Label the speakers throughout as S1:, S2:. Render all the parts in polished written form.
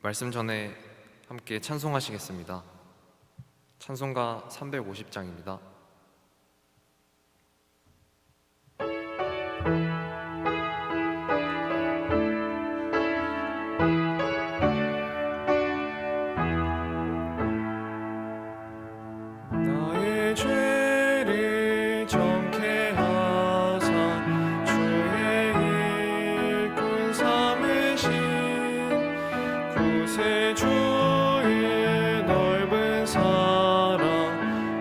S1: 말씀 전에 함께 찬송하시겠습니다. 찬송가 350장입니다.
S2: 나의 죄를 정케 하사 주의 일꾼 삼으신 구세주의 넓은 사랑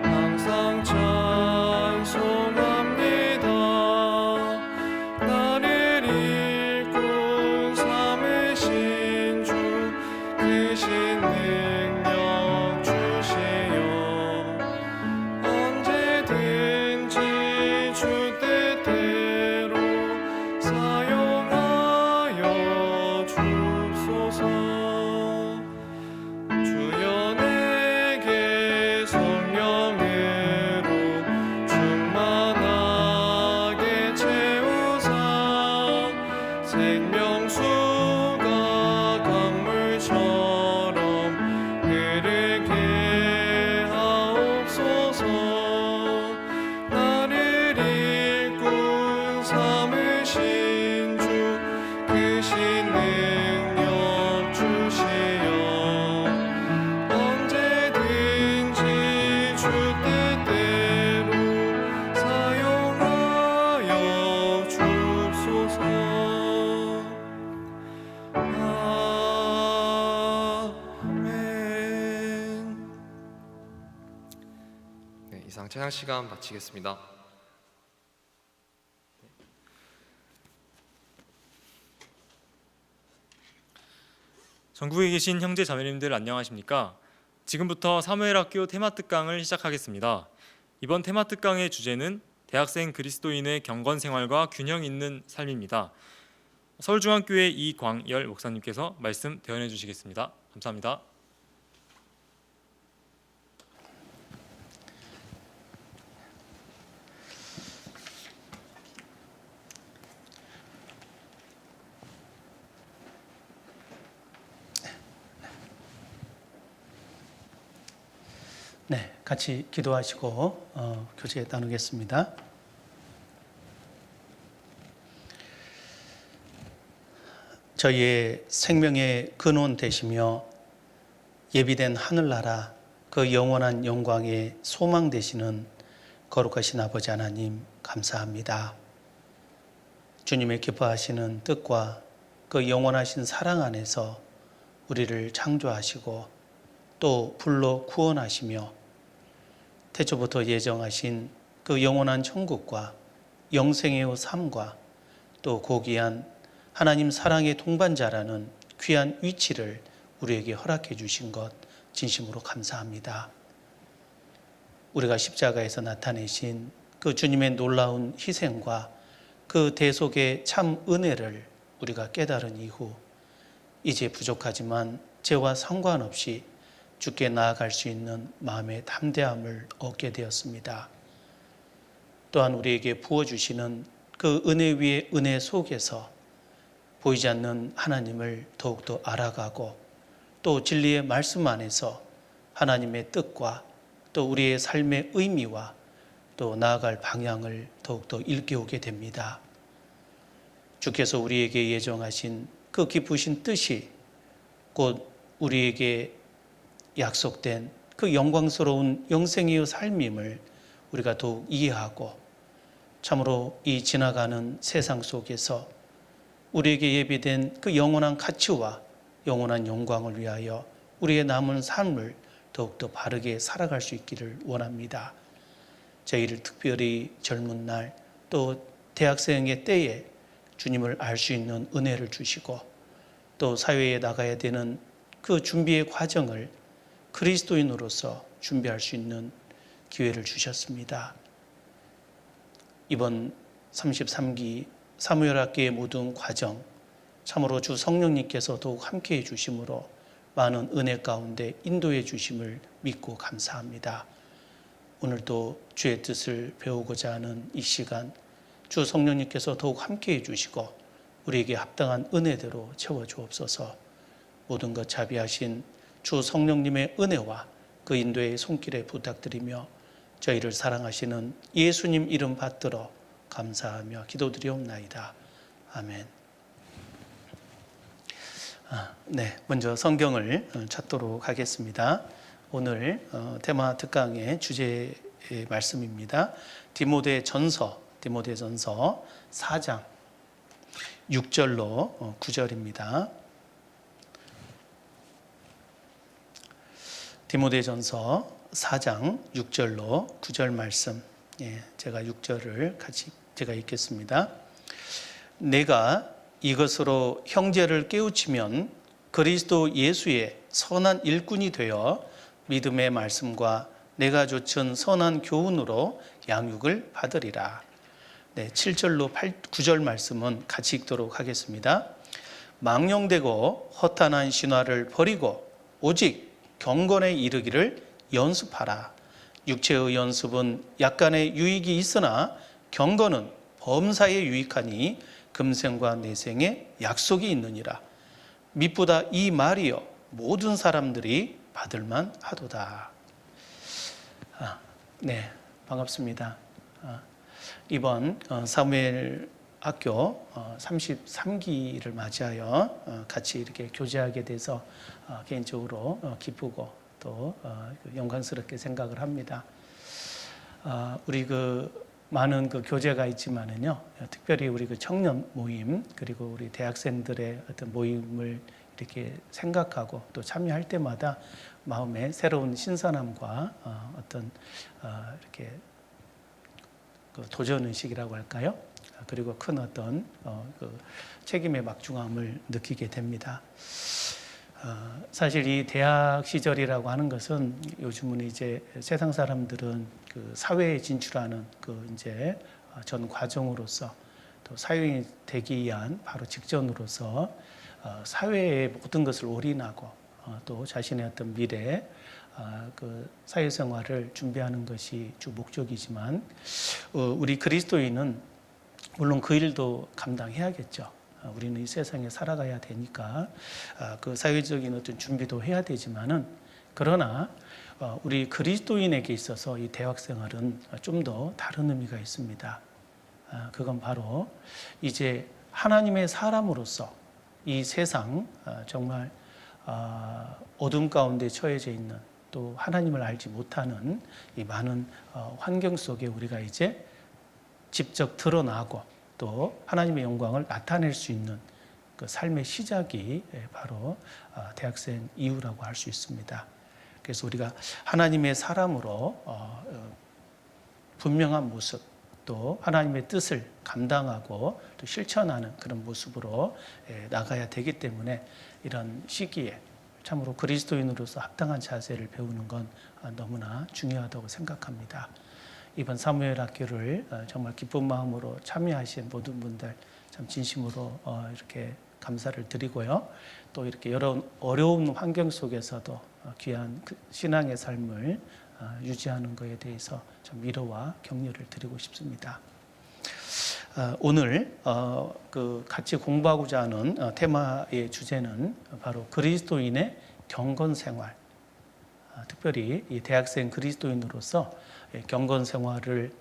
S2: 항상 찬송합니다. 나를 일꾼 삼으신 주 크신 능력 주시어 언제든지 주 뜻대로 사용하여 주소서. 주여 내게 성령으로 충만하게 채우사 생명수가 강물처럼 흐르게 하옵소서. 나를 일꾼 삼으신 주 크신 능력 주시어 언제든지 주 뜻대로 사용하여 주소서. 아멘.
S1: 네, 이상 찬양 시간 마치겠습니다.
S3: 전국에 계신 형제 자매님들 안녕하십니까? 지금부터 사무엘학교 테마특강을 시작하겠습니다. 이번 테마특강의 주제는 대학생 그리스도인의 경건 생활과 균형 있는 삶입니다. 서울중앙교회 이광열 목사님께서 말씀 대언해 주시겠습니다. 감사합니다.
S4: 네, 같이 기도하시고 교제 나누겠습니다. 저희의 생명의 근원 되시며 예비된 하늘나라 그 영원한 영광의 소망 되시는 거룩하신 아버지 하나님 감사합니다. 주님의 기뻐하시는 뜻과 그 영원하신 사랑 안에서 우리를 창조하시고 또 불러 구원하시며 태초부터 예정하신 그 영원한 천국과 영생의 삶과 또 고귀한 하나님 사랑의 동반자라는 귀한 위치를 우리에게 허락해 주신 것 진심으로 감사합니다. 우리가 십자가에서 나타내신 그 주님의 놀라운 희생과 그 대속의 참 은혜를 우리가 깨달은 이후 이제 부족하지만 죄와 상관없이 주께 나아갈 수 있는 마음의 담대함을 얻게 되었습니다. 또한 우리에게 부어주시는 그 은혜 위에 은혜 속에서 보이지 않는 하나님을 더욱더 알아가고 또 진리의 말씀 안에서 하나님의 뜻과 또 우리의 삶의 의미와 또 나아갈 방향을 더욱더 일깨우게 됩니다. 주께서 우리에게 예정하신 그 기쁘신 뜻이 곧 우리에게 약속된 그 영광스러운 영생의 삶임을 우리가 더욱 이해하고 참으로 이 지나가는 세상 속에서 우리에게 예비된 그 영원한 가치와 영원한 영광을 위하여 우리의 남은 삶을 더욱더 바르게 살아갈 수 있기를 원합니다. 저희를 특별히 젊은 날 또 대학생의 때에 주님을 알 수 있는 은혜를 주시고 또 사회에 나가야 되는 그 준비의 과정을 그리스도인으로서 준비할 수 있는 기회를 주셨습니다. 이번 33기 사무엘학교의 모든 과정 참으로 주 성령님께서 더욱 함께해 주심으로 많은 은혜 가운데 인도해 주심을 믿고 감사합니다. 오늘도 주의 뜻을 배우고자 하는 이 시간 주 성령님께서 더욱 함께해 주시고 우리에게 합당한 은혜대로 채워주옵소서. 모든 것 자비하신 주 성령님의 은혜와 그 인도의 손길에 부탁드리며 저희를 사랑하시는 예수님 이름 받들어 감사하며 기도드리옵나이다. 아멘. 네, 먼저 성경을 찾도록 하겠습니다. 오늘 테마 특강의 주제의 말씀입니다. 디모데전서 4장 6절로 9절입니다. 디모데전서 4장 6절로 9절 말씀, 제가 6절을 같이 제가 읽겠습니다. 내가 이것으로 형제를 깨우치면 그리스도 예수의 선한 일꾼이 되어 믿음의 말씀과 내가 좇은 선한 교훈으로 양육을 받으리라. 7절로 9절 말씀은 같이 읽도록 하겠습니다. 망령되고 허탄한 신화를 버리고 오직 경건에 이르기를 연습하라. 육체의 연습은 약간의 유익이 있으나 경건은 범사에 유익하니 금생과 내생에 약속이 있느니라. mit보다 이 말이여 모든 사람들이 받을만 하도다. 네, 반갑습니다. 이번 사무엘 학교 33기를 맞이하여 같이 이렇게 교제하게 돼서 개인적으로 기쁘고 또 영광스럽게 생각을 합니다. 우리 많은 교제가 있지만은요, 특별히 우리 청년 모임 그리고 우리 대학생들의 어떤 모임을 이렇게 생각하고 또 참여할 때마다 마음에 새로운 신선함과 어떤 이렇게 도전 의식이라고 할까요? 그리고 큰 어떤 책임의 막중함을 느끼게 됩니다. 사실 이 대학 시절이라고 하는 것은 요즘은 이제 세상 사람들은 사회에 진출하는 이제 전 과정으로서 또 사회인이 되기 위한 바로 직전으로서 사회의 모든 것을 올인하고 또 자신의 어떤 미래 사회생활을 준비하는 것이 주 목적이지만 우리 그리스도인은 물론 그 일도 감당해야겠죠. 우리는 이 세상에 살아가야 되니까 그 사회적인 어떤 준비도 해야 되지만은 그러나 우리 그리스도인에게 있어서 이 대학 생활은 좀 더 다른 의미가 있습니다. 그건 바로 이제 하나님의 사람으로서 이 세상 정말 어둠 가운데 처해져 있는 또 하나님을 알지 못하는 이 많은 환경 속에 우리가 이제 직접 드러나고 또 하나님의 영광을 나타낼 수 있는 그 삶의 시작이 바로 대학생 이후라고 할 수 있습니다. 그래서 우리가 하나님의 사람으로 분명한 모습 또 하나님의 뜻을 감당하고 또 실천하는 그런 모습으로 나가야 되기 때문에 이런 시기에 참으로 그리스도인으로서 합당한 자세를 배우는 건 너무나 중요하다고 생각합니다. 이번 사무엘 학교를 정말 기쁜 마음으로 참여하신 모든 분들 참 진심으로 이렇게 감사를 드리고요. 또 이렇게 여러 어려운 환경 속에서도 귀한 신앙의 삶을 유지하는 것에 대해서 좀 위로와 격려를 드리고 싶습니다. 오늘 같이 공부하고자 하는 테마의 주제는 바로 그리스도인의 경건 생활. 특별히 이 대학생 그리스도인으로서 경건 생활을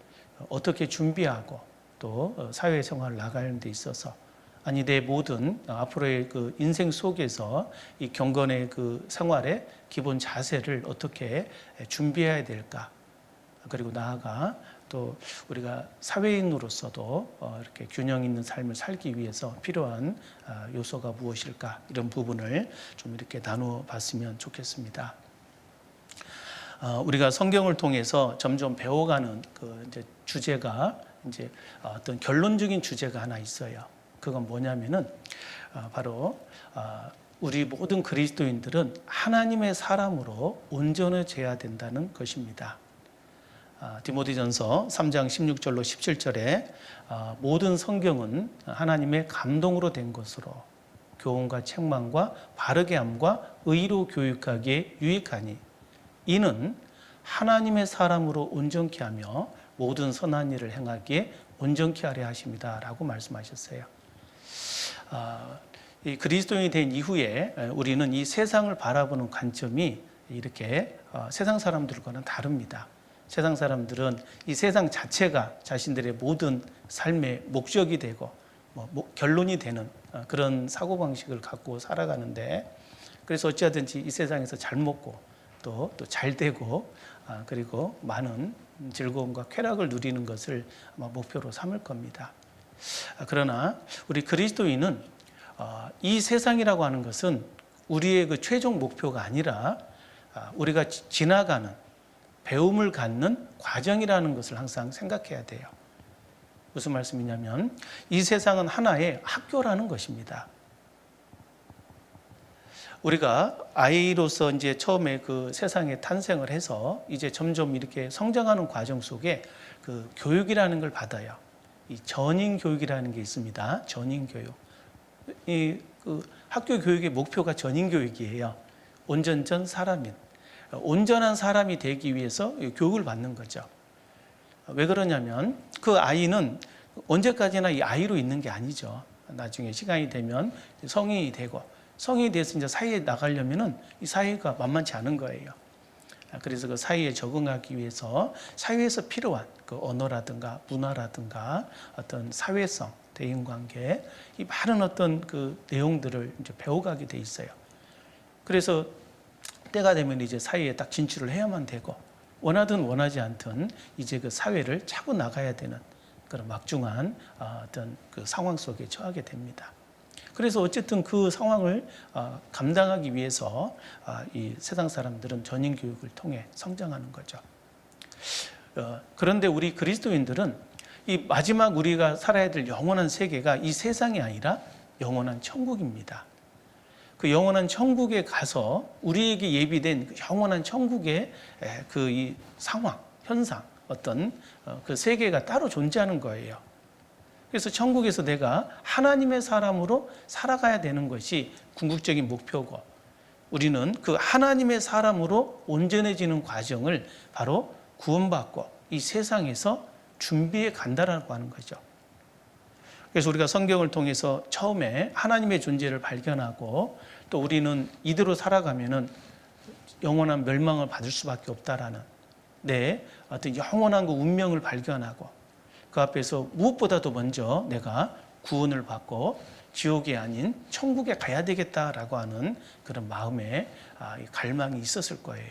S4: 어떻게 준비하고 또 사회생활을 나가는 데 있어서 아니 내 모든 앞으로의 인생 속에서 이 경건의 생활의 기본 자세를 어떻게 준비해야 될까? 그리고 나아가 또 우리가 사회인으로서도 이렇게 균형 있는 삶을 살기 위해서 필요한 요소가 무엇일까? 이런 부분을 좀 이렇게 나누어 봤으면 좋겠습니다. 우리가 성경을 통해서 점점 배워가는 이제 주제가 이제 어떤 결론적인 주제가 하나 있어요. 그건 뭐냐면은 바로 우리 모든 그리스도인들은 하나님의 사람으로 온전해져야 된다는 것입니다. 디모데전서 3장 16절로 17절에 모든 성경은 하나님의 감동으로 된 것으로 교훈과 책망과 바르게 함과 의로 교육하기에 유익하니 이는 하나님의 사람으로 온전케 하며 모든 선한 일을 행하기에 온전케 하려 하십니다 라고 말씀하셨어요. 이 그리스도인이 된 이후에 우리는 이 세상을 바라보는 관점이 이렇게 세상 사람들과는 다릅니다. 세상 사람들은 이 세상 자체가 자신들의 모든 삶의 목적이 되고 결론이 되는 그런 사고방식을 갖고 살아가는데, 그래서 어찌하든지 이 세상에서 잘 먹고 또 잘 되고 그리고 많은 즐거움과 쾌락을 누리는 것을 아마 목표로 삼을 겁니다. 그러나 우리 그리스도인은 이 세상이라고 하는 것은 우리의 그 최종 목표가 아니라 우리가 지나가는 배움을 갖는 과정이라는 것을 항상 생각해야 돼요. 무슨 말씀이냐면 이 세상은 하나의 학교라는 것입니다. 우리가 아이로서 이제 처음에 그 세상에 탄생을 해서 이제 점점 이렇게 성장하는 과정 속에 그 교육이라는 걸 받아요. 이 전인 교육이라는 게 있습니다. 전인 교육. 그 학교 교육의 목표가 전인 교육이에요. 온전전 사람인. 온전한 사람이 되기 위해서 교육을 받는 거죠. 왜 그러냐면 그 아이는 언제까지나 이 아이로 있는 게 아니죠. 나중에 시간이 되면 성인이 되고, 성인이 돼서 이제 사회에 나가려면은 이 사회가 만만치 않은 거예요. 그래서 그 사회에 적응하기 위해서 사회에서 필요한 그 언어라든가 문화라든가 어떤 사회성, 대인관계, 이 많은 어떤 그 내용들을 이제 배워가게 돼 있어요. 그래서 때가 되면 이제 사회에 딱 진출을 해야만 되고, 원하든 원하지 않든 이제 그 사회를 차고 나가야 되는 그런 막중한 어떤 그 상황 속에 처하게 됩니다. 그래서 어쨌든 그 상황을 감당하기 위해서 이 세상 사람들은 전인 교육을 통해 성장하는 거죠. 그런데 우리 그리스도인들은 이 마지막 우리가 살아야 될 영원한 세계가 이 세상이 아니라 영원한 천국입니다. 그 영원한 천국에 가서 우리에게 예비된 그 영원한 천국의 그 이 상황, 현상, 어떤 그 세계가 따로 존재하는 거예요. 그래서 천국에서 내가 하나님의 사람으로 살아가야 되는 것이 궁극적인 목표고, 우리는 그 하나님의 사람으로 온전해지는 과정을 바로 구원받고 이 세상에서 준비해 간다라고 하는 거죠. 그래서 우리가 성경을 통해서 처음에 하나님의 존재를 발견하고, 또 우리는 이대로 살아가면은 영원한 멸망을 받을 수밖에 없다라는 내 어떤 영원한 그 운명을 발견하고, 그 앞에서 무엇보다도 먼저 내가 구원을 받고 지옥이 아닌 천국에 가야 되겠다라고 하는 그런 마음의 갈망이 있었을 거예요.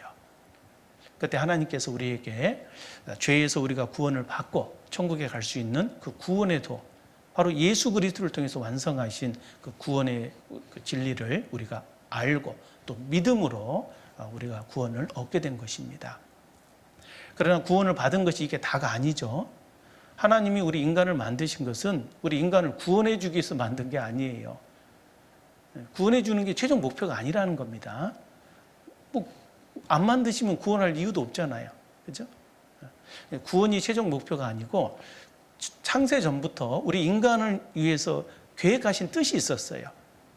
S4: 그때 하나님께서 우리에게 죄에서 우리가 구원을 받고 천국에 갈 수 있는 그 구원의 도, 바로 예수 그리스도를 통해서 완성하신 그 구원의 그 진리를 우리가 알고 또 믿음으로 우리가 구원을 얻게 된 것입니다. 그러나 구원을 받은 것이 이게 다가 아니죠. 하나님이 우리 인간을 만드신 것은 우리 인간을 구원해 주기 위해서 만든 게 아니에요. 구원해 주는 게 최종 목표가 아니라는 겁니다. 안 만드시면 구원할 이유도 없잖아요. 그죠? 구원이 최종 목표가 아니고 창세 전부터 우리 인간을 위해서 계획하신 뜻이 있었어요.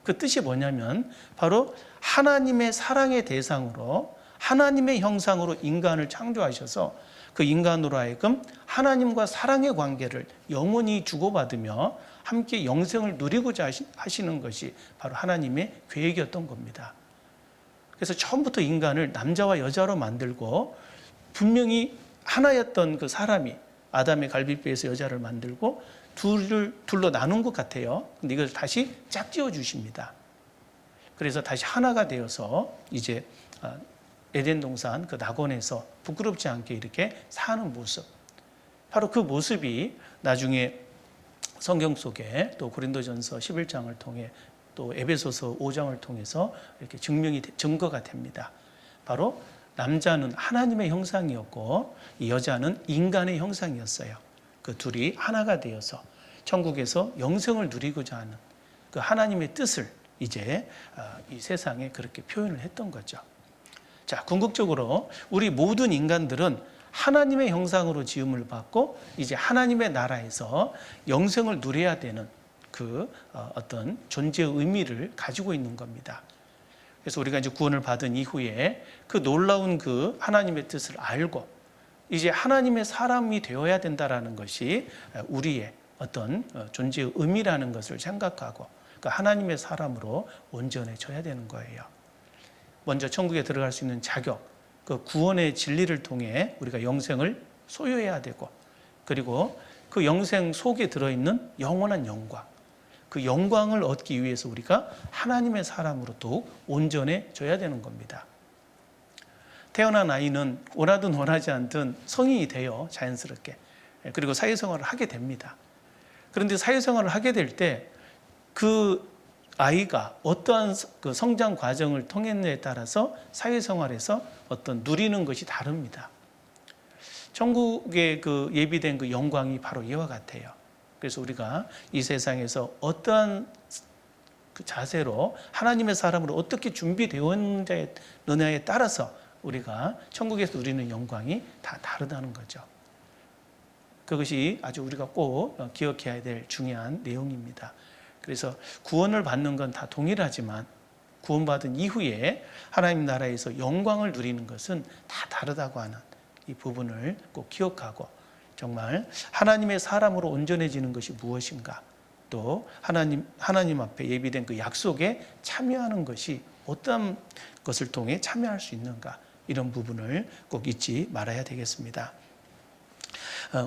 S4: 그 뜻이 뭐냐면 바로 하나님의 사랑의 대상으로 하나님의 형상으로 인간을 창조하셔서 그 인간으로 하여금 하나님과 사랑의 관계를 영원히 주고받으며 함께 영생을 누리고자 하시는 것이 바로 하나님의 계획이었던 겁니다. 그래서 처음부터 인간을 남자와 여자로 만들고, 분명히 하나였던 그 사람이 아담의 갈비뼈에서 여자를 만들고 둘로 나눈 것 같아요. 근데 이걸 다시 짝지어 주십니다. 그래서 다시 하나가 되어서 이제 에덴 동산 그 낙원에서 부끄럽지 않게 이렇게 사는 모습, 바로 그 모습이 나중에 성경 속에 또 고린도전서 11장을 통해 또 에베소서 5장을 통해서 이렇게 증거가 됩니다. 바로 남자는 하나님의 형상이었고 이 여자는 인간의 형상이었어요. 그 둘이 하나가 되어서 천국에서 영생을 누리고자 하는 그 하나님의 뜻을 이제 이 세상에 그렇게 표현을 했던 거죠. 자, 궁극적으로 우리 모든 인간들은 하나님의 형상으로 지음을 받고 이제 하나님의 나라에서 영생을 누려야 되는 그 어떤 존재의 의미를 가지고 있는 겁니다. 그래서 우리가 이제 구원을 받은 이후에 그 놀라운 그 하나님의 뜻을 알고 이제 하나님의 사람이 되어야 된다라는 것이 우리의 어떤 존재의 의미라는 것을 생각하고, 그 하나님의 사람으로 온전해져야 되는 거예요. 먼저 천국에 들어갈 수 있는 자격, 그 구원의 진리를 통해 우리가 영생을 소유해야 되고, 그리고 그 영생 속에 들어있는 영원한 영광, 그 영광을 얻기 위해서 우리가 하나님의 사람으로 더욱 온전해져야 되는 겁니다. 태어난 아이는 원하든 원하지 않든 성인이 돼요, 자연스럽게. 그리고 사회생활을 하게 됩니다. 그런데 사회생활을 하게 될 때 그 아이가 어떠한 그 성장 과정을 통했느냐에 따라서 사회생활에서 어떤 누리는 것이 다릅니다. 천국에 그 예비된 그 영광이 바로 이와 같아요. 그래서 우리가 이 세상에서 어떠한 그 자세로 하나님의 사람으로 어떻게 준비되었느냐에 따라서 우리가 천국에서 누리는 영광이 다 다르다는 거죠. 그것이 아주 우리가 꼭 기억해야 될 중요한 내용입니다. 그래서 구원을 받는 건 다 동일하지만 구원받은 이후에 하나님 나라에서 영광을 누리는 것은 다 다르다고 하는 이 부분을 꼭 기억하고, 정말 하나님의 사람으로 온전해지는 것이 무엇인가, 또 하나님 앞에 예비된 그 약속에 참여하는 것이 어떤 것을 통해 참여할 수 있는가, 이런 부분을 꼭 잊지 말아야 되겠습니다.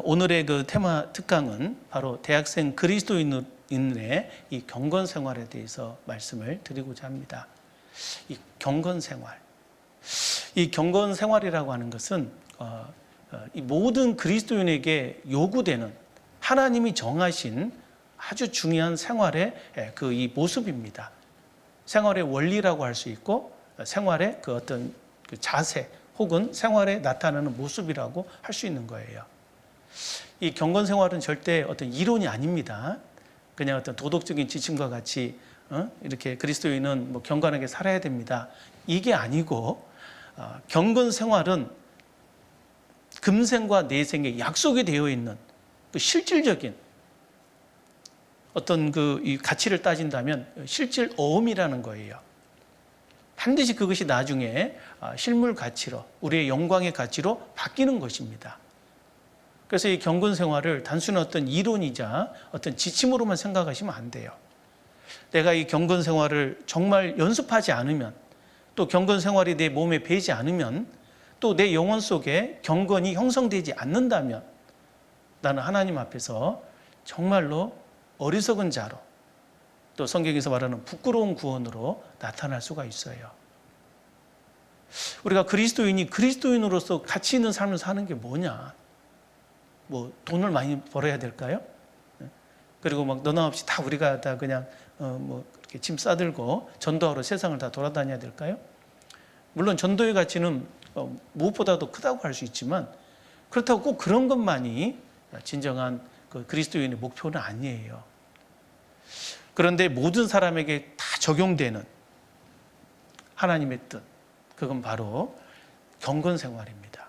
S4: 오늘의 그 테마 특강은 바로 대학생 그리스도인의 이 경건 생활에 대해서 말씀을 드리고자 합니다. 이 경건 생활, 이 경건 생활이라고 하는 것은 이 모든 그리스도인에게 요구되는 하나님이 정하신 아주 중요한 생활의 그 이 모습입니다. 생활의 원리라고 할 수 있고, 생활의 그 어떤 그 자세 혹은 생활에 나타나는 모습이라고 할 수 있는 거예요. 이 경건 생활은 절대 어떤 이론이 아닙니다. 그냥 어떤 도덕적인 지침과 같이 이렇게 그리스도인은 뭐 경건하게 살아야 됩니다, 이게 아니고, 경건 생활은 금생과 내생에 약속이 되어 있는 그 실질적인 어떤 그 이 가치를 따진다면 실질 어음이라는 거예요. 반드시 그것이 나중에 실물 가치로, 우리의 영광의 가치로 바뀌는 것입니다. 그래서 이 경건 생활을 단순한 어떤 이론이자 어떤 지침으로만 생각하시면 안 돼요. 내가 이 경건 생활을 정말 연습하지 않으면, 또 경건 생활이 내 몸에 배지 않으면, 또 내 영혼 속에 경건이 형성되지 않는다면 나는 하나님 앞에서 정말로 어리석은 자로, 또 성경에서 말하는 부끄러운 구원으로 나타날 수가 있어요. 우리가 그리스도인이 그리스도인으로서 가치 있는 삶을 사는 게 뭐냐? 뭐 돈을 많이 벌어야 될까요? 그리고 막 너나 없이 다 우리가 다 그냥 뭐 이렇게 짐 싸들고 전도하러 세상을 다 돌아다녀야 될까요? 물론 전도의 가치는 무엇보다도 크다고 할 수 있지만, 그렇다고 꼭 그런 것만이 진정한 그 그리스도인의 목표는 아니에요. 그런데 모든 사람에게 다 적용되는 하나님의 뜻, 그건 바로 경건 생활입니다.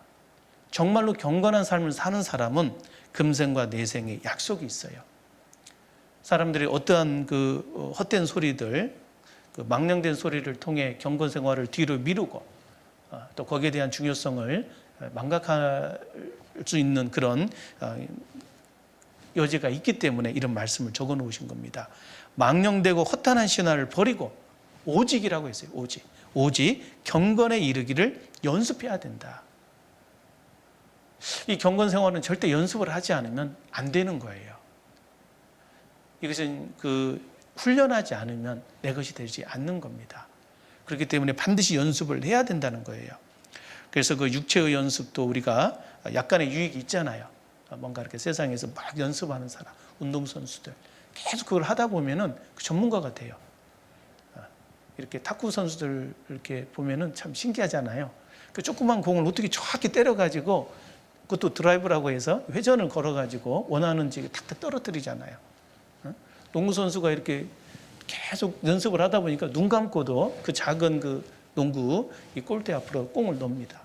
S4: 정말로 경건한 삶을 사는 사람은 금생과 내생에 약속이 있어요. 사람들이 어떠한 그 헛된 소리들, 그 망령된 소리를 통해 경건 생활을 뒤로 미루고, 또 거기에 대한 중요성을 망각할 수 있는 그런 여지가 있기 때문에 이런 말씀을 적어 놓으신 겁니다. 망령되고 허탄한 신화를 버리고 오직이라고 했어요. 오직 경건에 이르기를 연습해야 된다. 이 경건 생활은 절대 연습을 하지 않으면 안 되는 거예요. 이것은 그 훈련하지 않으면 내 것이 되지 않는 겁니다. 그렇기 때문에 반드시 연습을 해야 된다는 거예요. 그래서 그 육체의 연습도 우리가 약간의 유익이 있잖아요. 뭔가 이렇게 세상에서 막 연습하는 사람, 운동선수들 계속 그걸 하다 보면은 그 전문가가 돼요. 이렇게 탁구 선수들 이렇게 보면은 참 신기하잖아요. 그 조그만 공을 어떻게 정확히 때려가지고, 그것도 드라이브라고 해서 회전을 걸어가지고 원하는 지역에 탁탁 떨어뜨리잖아요. 농구 선수가 이렇게 계속 연습을 하다 보니까 눈 감고도 그 작은 그 농구 이 골대 앞으로 공을 넣습니다.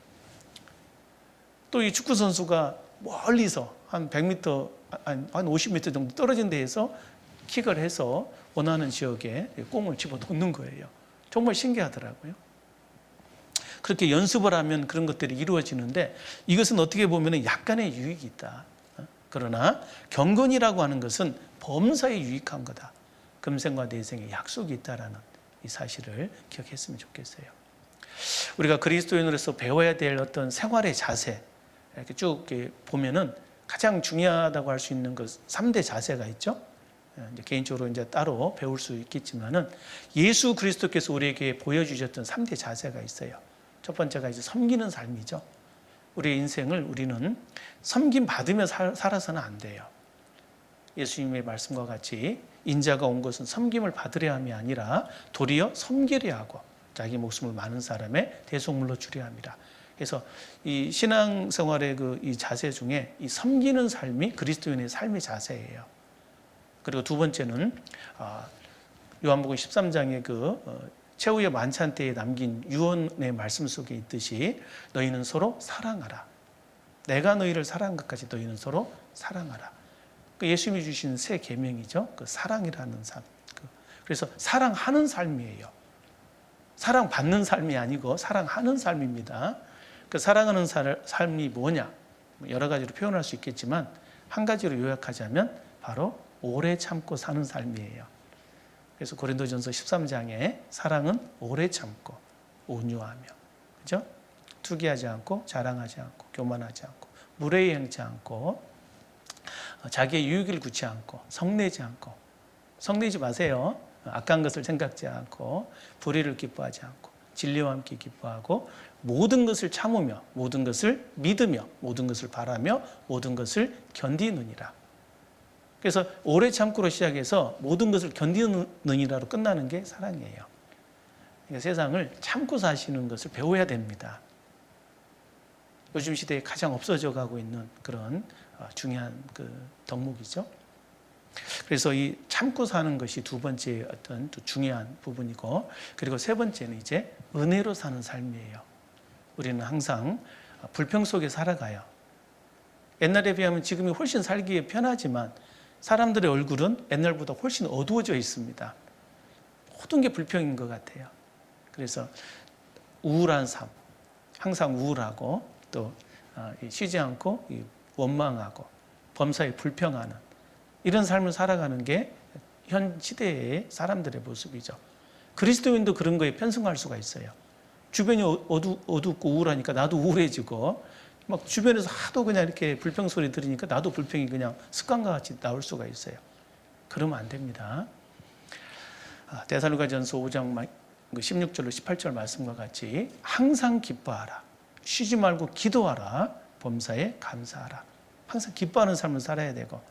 S4: 또 이 축구 선수가 멀리서 한 100m, 한 50m 정도 떨어진 데에서 킥을 해서 원하는 지역에 공을 집어 넣는 거예요. 정말 신기하더라고요. 그렇게 연습을 하면 그런 것들이 이루어지는데, 이것은 어떻게 보면 약간의 유익이 있다. 그러나 경건이라고 하는 것은 범사에 유익한 거다. 금생과 내생의 약속이 있다라는 이 사실을 기억했으면 좋겠어요. 우리가 그리스도인으로서 배워야 될 어떤 생활의 자세 이렇게 쭉 이렇게 보면은 가장 중요하다고 할 수 있는 그 3대 자세가 있죠. 이제 개인적으로 이제 따로 배울 수 있겠지만은 예수 그리스도께서 우리에게 보여주셨던 3대 자세가 있어요. 첫 번째가 이제 섬기는 삶이죠. 우리의 인생을 우리는 섬김 받으며 살아서는 안 돼요. 예수님의 말씀과 같이 인자가 온 것은 섬김을 받으려 함이 아니라 도리어 섬기려 하고 자기 목숨을 많은 사람의 대속물로 주려 합니다. 그래서 이 신앙생활의 이 자세 중에 이 섬기는 삶이 그리스도인의 삶의 자세예요. 그리고 두 번째는 요한복음 13장의 최후의 만찬 때에 남긴 유언의 말씀 속에 있듯이 너희는 서로 사랑하라. 내가 너희를 사랑한 것까지 너희는 서로 사랑하라. 예수님이 주신 새 계명이죠. 그 사랑이라는 삶. 그래서 사랑하는 삶이에요. 사랑받는 삶이 아니고 사랑하는 삶입니다. 그 사랑하는 삶이 뭐냐? 여러 가지로 표현할 수 있겠지만 한 가지로 요약하자면 바로 오래 참고 사는 삶이에요. 그래서 고린도전서 13장에 사랑은 오래 참고 온유하며, 그죠? 투기하지 않고 자랑하지 않고 교만하지 않고 무례히 행치 않고 자기의 유익을 구치 않고 성내지 않고, 성내지 마세요. 악한 것을 생각지 않고 불의를 기뻐하지 않고 진리와 함께 기뻐하고 모든 것을 참으며 모든 것을 믿으며 모든 것을 바라며 모든 것을 견디느니라. 그래서 오래 참고로 시작해서 모든 것을 견디느니라로 끝나는 게 사랑이에요. 그러니까 세상을 참고 사시는 것을 배워야 됩니다. 요즘 시대에 가장 없어져 가고 있는 그런 중요한 덕목이죠. 그래서 이 참고 사는 것이 두 번째 어떤 또 중요한 부분이고, 그리고 세 번째는 이제 은혜로 사는 삶이에요. 우리는 항상 불평 속에 살아가요. 옛날에 비하면 지금이 훨씬 살기에 편하지만 사람들의 얼굴은 옛날보다 훨씬 어두워져 있습니다. 모든 게 불평인 것 같아요. 그래서 우울한 삶, 항상 우울하고 또 쉬지 않고 원망하고 범사에 불평하는 이런 삶을 살아가는 게 현 시대의 사람들의 모습이죠. 그리스도인도 그런 거에 편승할 수가 있어요. 주변이 어둡고 우울하니까 나도 우울해지고, 막 주변에서 하도 그냥 이렇게 불평 소리 들으니까 나도 불평이 그냥 습관과 같이 나올 수가 있어요. 그러면 안 됩니다. 데살로니가전서 5장 16절로 18절 말씀과 같이 항상 기뻐하라. 쉬지 말고 기도하라. 범사에 감사하라. 항상 기뻐하는 삶을 살아야 되고,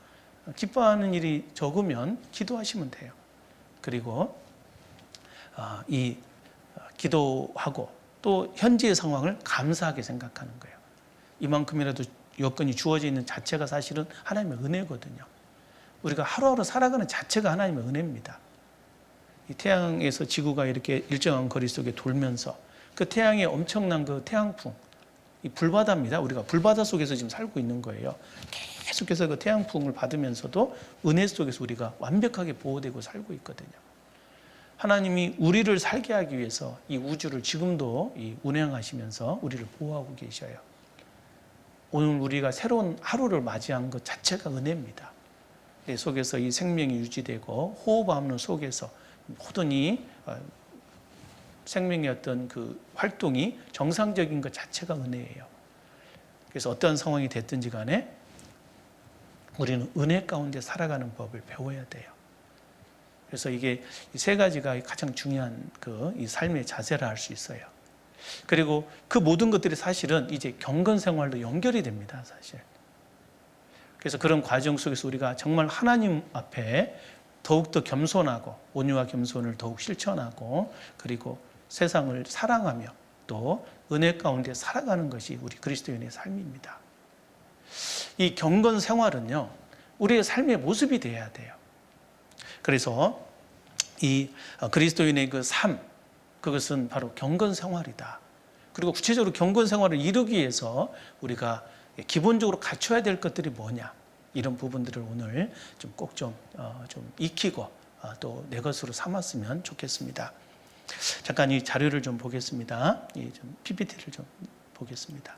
S4: 기뻐하는 일이 적으면 기도하시면 돼요. 그리고 이 기도하고 또 현재의 상황을 감사하게 생각하는 거예요. 이만큼이라도 여건이 주어져 있는 자체가 사실은 하나님의 은혜거든요. 우리가 하루하루 살아가는 자체가 하나님의 은혜입니다. 이 태양에서 지구가 이렇게 일정한 거리 속에 돌면서 그 태양의 엄청난 그 태양풍, 이 불바다입니다. 우리가 불바다 속에서 지금 살고 있는 거예요. 계속해서 그 태양풍을 받으면서도 은혜 속에서 우리가 완벽하게 보호되고 살고 있거든요. 하나님이 우리를 살게 하기 위해서 이 우주를 지금도 운행하시면서 우리를 보호하고 계셔요. 오늘 우리가 새로운 하루를 맞이한 것 자체가 은혜입니다. 내 속에서 이 생명이 유지되고 호흡하는 속에서 모든 이 생명의 어떤 그 활동이 정상적인 것 자체가 은혜예요. 그래서 어떠한 상황이 됐든지 간에 우리는 은혜 가운데 살아가는 법을 배워야 돼요. 그래서 이게 이 세 가지가 가장 중요한 이 삶의 자세라 할 수 있어요. 그리고 그 모든 것들이 사실은 이제 경건 생활로 연결이 됩니다, 사실. 그래서 그런 과정 속에서 우리가 정말 하나님 앞에 더욱더 겸손하고 온유와 겸손을 더욱 실천하고 그리고 세상을 사랑하며 또 은혜 가운데 살아가는 것이 우리 그리스도인의 삶입니다. 이 경건 생활은요, 우리의 삶의 모습이 되어야 돼요. 그래서 이 그리스도인의 그 삶, 그것은 바로 경건 생활이다. 그리고 구체적으로 경건 생활을 이루기 위해서 우리가 기본적으로 갖춰야 될 것들이 뭐냐, 이런 부분들을 오늘 좀 꼭 좀 익히고 또 내 것으로 삼았으면 좋겠습니다. 잠깐 이 자료를 좀 보겠습니다. 좀 PPT를 좀 보겠습니다.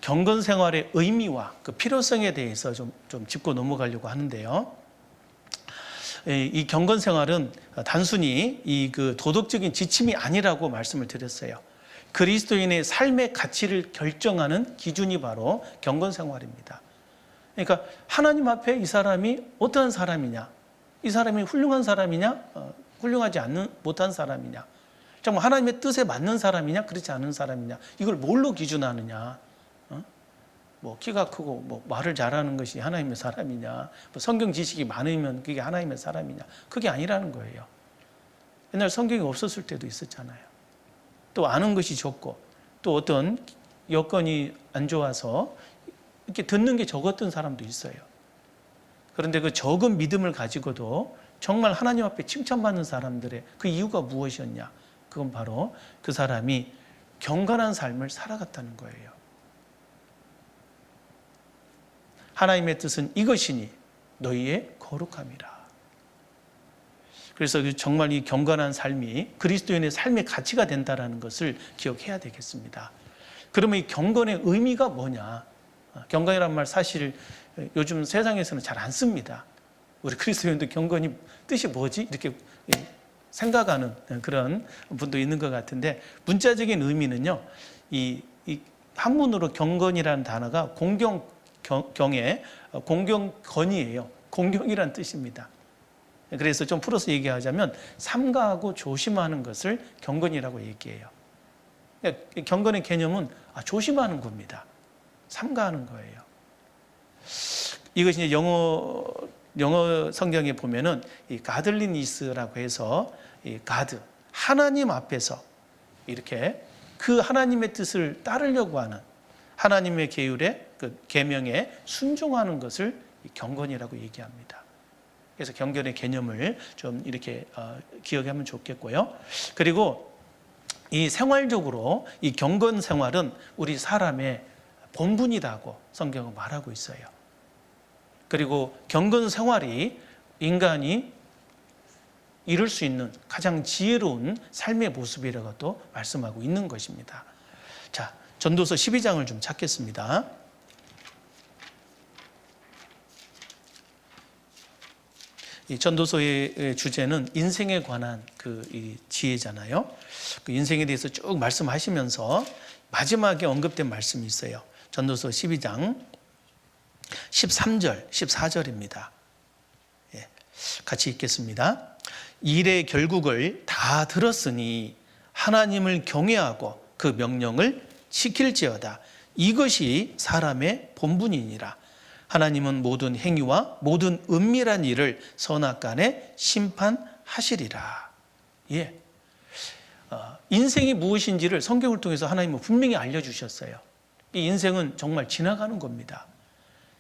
S4: 경건 생활의 의미와 그 필요성에 대해서 좀 짚고 넘어가려고 하는데요. 이 경건 생활은 단순히 이 그 도덕적인 지침이 아니라고 말씀을 드렸어요. 그리스도인의 삶의 가치를 결정하는 기준이 바로 경건 생활입니다. 그러니까 하나님 앞에 이 사람이 어떠한 사람이냐, 이 사람이 훌륭한 사람이냐, 훌륭하지 못한 사람이냐, 정말 하나님의 뜻에 맞는 사람이냐, 그렇지 않은 사람이냐, 이걸 뭘로 기준하느냐? 뭐 키가 크고 뭐 말을 잘하는 것이 하나님의 사람이냐, 뭐 성경 지식이 많으면 그게 하나님의 사람이냐, 그게 아니라는 거예요. 옛날 성경이 없었을 때도 있었잖아요. 또 아는 것이 적고 또 어떤 여건이 안 좋아서 이렇게 듣는 게 적었던 사람도 있어요. 그런데 그 적은 믿음을 가지고도 정말 하나님 앞에 칭찬받는 사람들의 그 이유가 무엇이었냐? 그건 바로 그 사람이 경건한 삶을 살아갔다는 거예요. 하나님의 뜻은 이것이니 너희의 거룩함이라. 그래서 정말 이 경건한 삶이 그리스도인의 삶의 가치가 된다는 것을 기억해야 되겠습니다. 그러면 이 경건의 의미가 뭐냐? 경건이란 말 사실 요즘 세상에서는 잘 안 씁니다. 우리 그리스도인도 경건이 뜻이 뭐지? 이렇게 생각하는 그런 분도 있는 것 같은데, 문자적인 의미는요, 이 한문으로 경건이라는 단어가 공경의 공경건이에요. 공경이란 뜻입니다. 그래서 좀 풀어서 얘기하자면 삼가하고 조심하는 것을 경건이라고 얘기해요. 경건의 개념은 조심하는 겁니다. 삼가하는 거예요. 이것이 이제 영어 성경에 보면은 이 가들리니스라고 해서 이 가드, 하나님 앞에서 이렇게 그 하나님의 뜻을 따르려고 하는, 하나님의 계율에 그 계명에 순종하는 것을 경건이라고 얘기합니다. 그래서 경건의 개념을 좀 이렇게 기억하면 좋겠고요. 그리고 이 생활적으로 이 경건 생활은 우리 사람의 본분이라고 성경은 말하고 있어요. 그리고 경건 생활이 인간이 이룰 수 있는 가장 지혜로운 삶의 모습이라고 또 말씀하고 있는 것입니다. 자, 전도서 12장을 좀 찾겠습니다. 이 전도서의 주제는 인생에 관한 이 지혜잖아요. 그 인생에 대해서 쭉 말씀하시면서 마지막에 언급된 말씀이 있어요. 전도서 12장 13절, 14절입니다. 예, 같이 읽겠습니다. 일의 결국을 다 들었으니 하나님을 경외하고 그 명령을 지킬지어다. 이것이 사람의 본분이니라. 하나님은 모든 행위와 모든 은밀한 일을 선악간에 심판하시리라. 예. 인생이 무엇인지를 성경을 통해서 하나님은 분명히 알려주셨어요. 이 인생은 정말 지나가는 겁니다.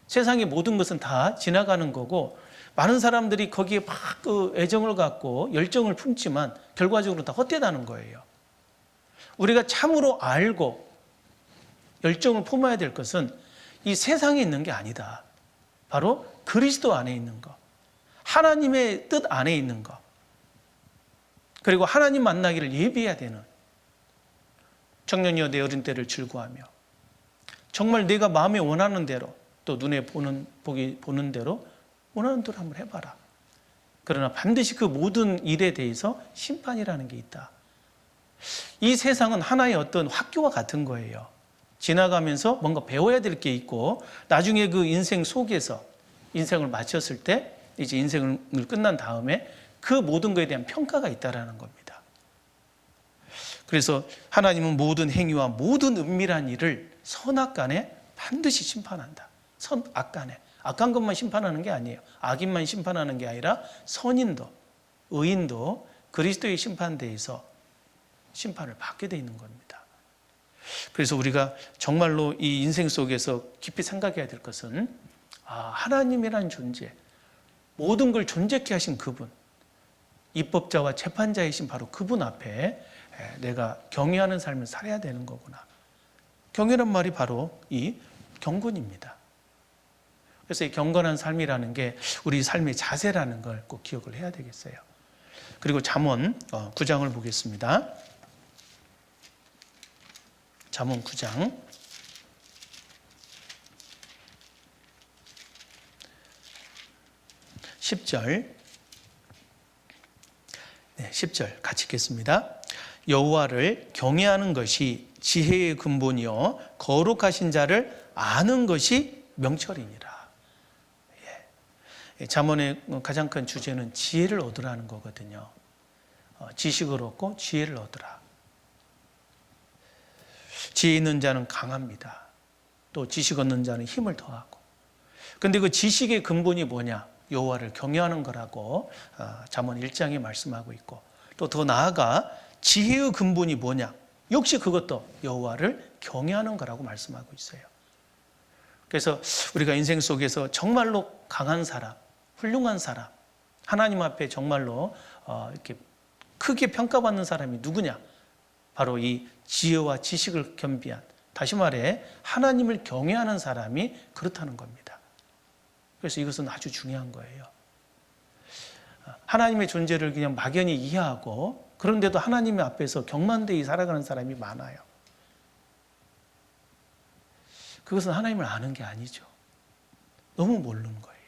S4: 세상의 모든 것은 다 지나가는 거고, 많은 사람들이 거기에 막 그 애정을 갖고 열정을 품지만 결과적으로 다 헛되다는 거예요. 우리가 참으로 알고 열정을 품어야 될 것은 이 세상에 있는 게 아니다. 바로 그리스도 안에 있는 것, 하나님의 뜻 안에 있는 것, 그리고 하나님 만나기를 예비해야 되는, 청년이여 내 어린 때를 즐거워하며 정말 내가 마음에 원하는 대로, 또 눈에 보는 대로 원하는 대로 한번 해봐라. 그러나 반드시 그 모든 일에 대해서 심판이라는 게 있다. 이 세상은 하나의 어떤 학교와 같은 거예요. 지나가면서 뭔가 배워야 될 게 있고, 나중에 그 인생 속에서 인생을 마쳤을 때, 이제 인생을 끝난 다음에 그 모든 것에 대한 평가가 있다라는 겁니다. 그래서 하나님은 모든 행위와 모든 은밀한 일을 선악간에 반드시 심판한다. 선악간에. 악한 것만 심판하는 게 아니에요. 악인만 심판하는 게 아니라 선인도, 의인도 그리스도의 심판대에서 심판을 받게 돼 있는 겁니다. 그래서 우리가 정말로 이 인생 속에서 깊이 생각해야 될 것은, 하나님이라는 존재, 모든 걸 존재케 하신 그분, 입법자와 재판자이신 바로 그분 앞에 내가 경외하는 삶을 살아야 되는 거구나. 경외란 말이 바로 이 경건입니다. 그래서 이 경건한 삶이라는 게 우리 삶의 자세라는 걸 꼭 기억을 해야 되겠어요. 그리고 잠언 9장을 보겠습니다. 잠언 9장 10절 10절 같이 읽겠습니다. 여호와를 경외하는 것이 지혜의 근본이요 거룩하신 자를 아는 것이 명철이니라. 잠언의 가장 큰 주제는 지혜를 얻으라는 거거든요. 지식을 얻고 지혜를 얻으라. 지혜 있는 자는 강합니다. 또 지식 얻는 자는 힘을 더하고. 근데 그 지식의 근본이 뭐냐? 여호와를 경외하는 거라고 잠언 1장에 말씀하고 있고, 또 더 나아가 지혜의 근본이 뭐냐? 역시 그것도 여호와를 경외하는 거라고 말씀하고 있어요. 그래서 우리가 인생 속에서 정말로 강한 사람, 훌륭한 사람, 하나님 앞에 정말로 이렇게 크게 평가받는 사람이 누구냐? 바로 이 지혜와 지식을 겸비한, 다시 말해 하나님을 경외하는 사람이 그렇다는 겁니다. 그래서 이것은 아주 중요한 거예요. 하나님의 존재를 그냥 막연히 이해하고 그런데도 하나님 앞에서 경만되이 살아가는 사람이 많아요. 그것은 하나님을 아는 게 아니죠. 너무 모르는 거예요.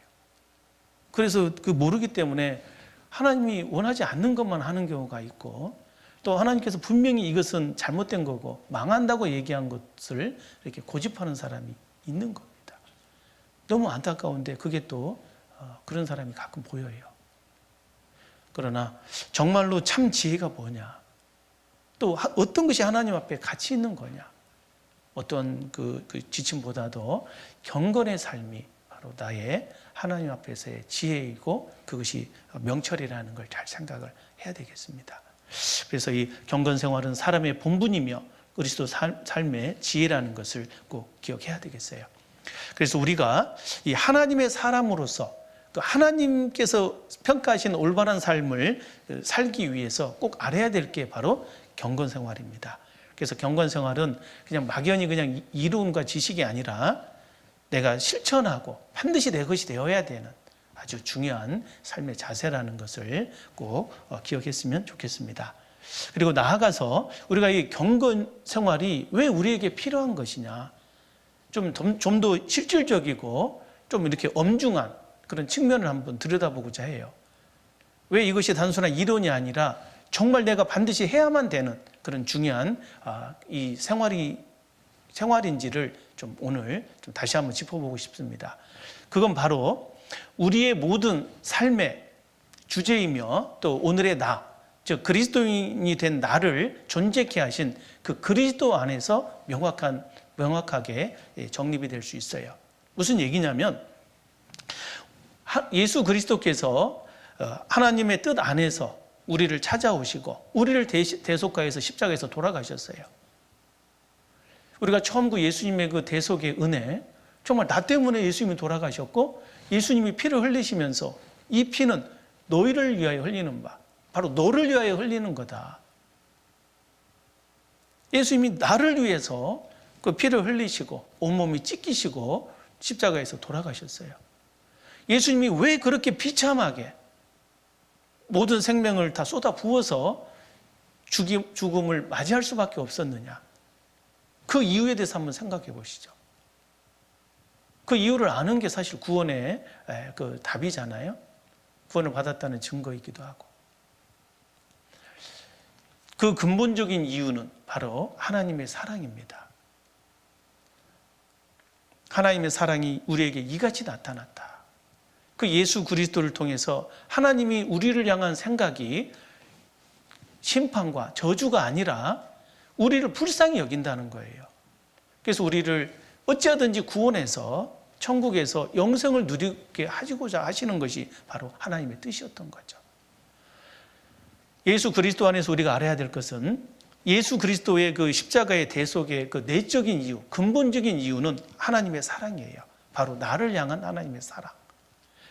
S4: 그래서 그 모르기 때문에 하나님이 원하지 않는 것만 하는 경우가 있고, 또 하나님께서 분명히 이것은 잘못된 거고 망한다고 얘기한 것을 이렇게 고집하는 사람이 있는 겁니다. 너무 안타까운데 그게 또 그런 사람이 가끔 보여요. 그러나 정말로 참 지혜가 뭐냐? 또 어떤 것이 하나님 앞에 가치 있는 거냐? 어떤 그 지침보다도 경건의 삶이 바로 나의 하나님 앞에서의 지혜이고 그것이 명철이라는 걸 잘 생각을 해야 되겠습니다. 그래서 이 경건 생활은 사람의 본분이며 그리스도 삶의 지혜라는 것을 꼭 기억해야 되겠어요. 그래서 우리가 이 하나님의 사람으로서 그 하나님께서 평가하신 올바른 삶을 살기 위해서 꼭 알아야 될 게 바로 경건 생활입니다. 그래서 경건 생활은 그냥 막연히 그냥 이론과 지식이 아니라 내가 실천하고 반드시 내 것이 되어야 되는 아주 중요한 삶의 자세라는 것을 꼭 기억했으면 좋겠습니다. 그리고 나아가서 우리가 이 경건 생활이 왜 우리에게 필요한 것이냐, 좀 더 실질적이고 좀 이렇게 엄중한 그런 측면을 한번 들여다보고자 해요. 왜 이것이 단순한 이론이 아니라 정말 내가 반드시 해야만 되는 그런 중요한 이 생활인지를 좀 오늘 좀 다시 한번 짚어보고 싶습니다. 그건 바로 우리의 모든 삶의 주제이며 또 오늘의 나, 즉 그리스도인이 된 나를 존재케 하신 그 그리스도 안에서 명확하게 정립이 될 수 있어요. 무슨 얘기냐면 예수 그리스도께서 하나님의 뜻 안에서 우리를 찾아오시고 우리를 대속하여서 십자가에서 돌아가셨어요. 우리가 처음 그 예수님의 그 대속의 은혜, 정말 나 때문에 예수님이 돌아가셨고 예수님이 피를 흘리시면서 이 피는 너희를 위하여 흘리는 바, 바로 너를 위하여 흘리는 거다. 예수님이 나를 위해서 그 피를 흘리시고 온몸이 찢기시고 십자가에서 돌아가셨어요. 예수님이 왜 그렇게 비참하게 모든 생명을 다 쏟아 부어서 죽음을 맞이할 수밖에 없었느냐? 그 이유에 대해서 한번 생각해 보시죠. 그 이유를 아는 게 사실 구원의 그 답이잖아요. 구원을 받았다는 증거이기도 하고. 그 근본적인 이유는 바로 하나님의 사랑입니다. 하나님의 사랑이 우리에게 이같이 나타났다. 그 예수 그리스도를 통해서 하나님이 우리를 향한 생각이 심판과 저주가 아니라 우리를 불쌍히 여긴다는 거예요. 그래서 우리를 어찌하든지 구원해서 천국에서 영생을 누리게 하시고자 하시는 것이 바로 하나님의 뜻이었던 거죠. 예수 그리스도 안에서 우리가 알아야 될 것은 예수 그리스도의 그 십자가의 대속의 그 내적인 이유, 근본적인 이유는 하나님의 사랑이에요. 바로 나를 향한 하나님의 사랑.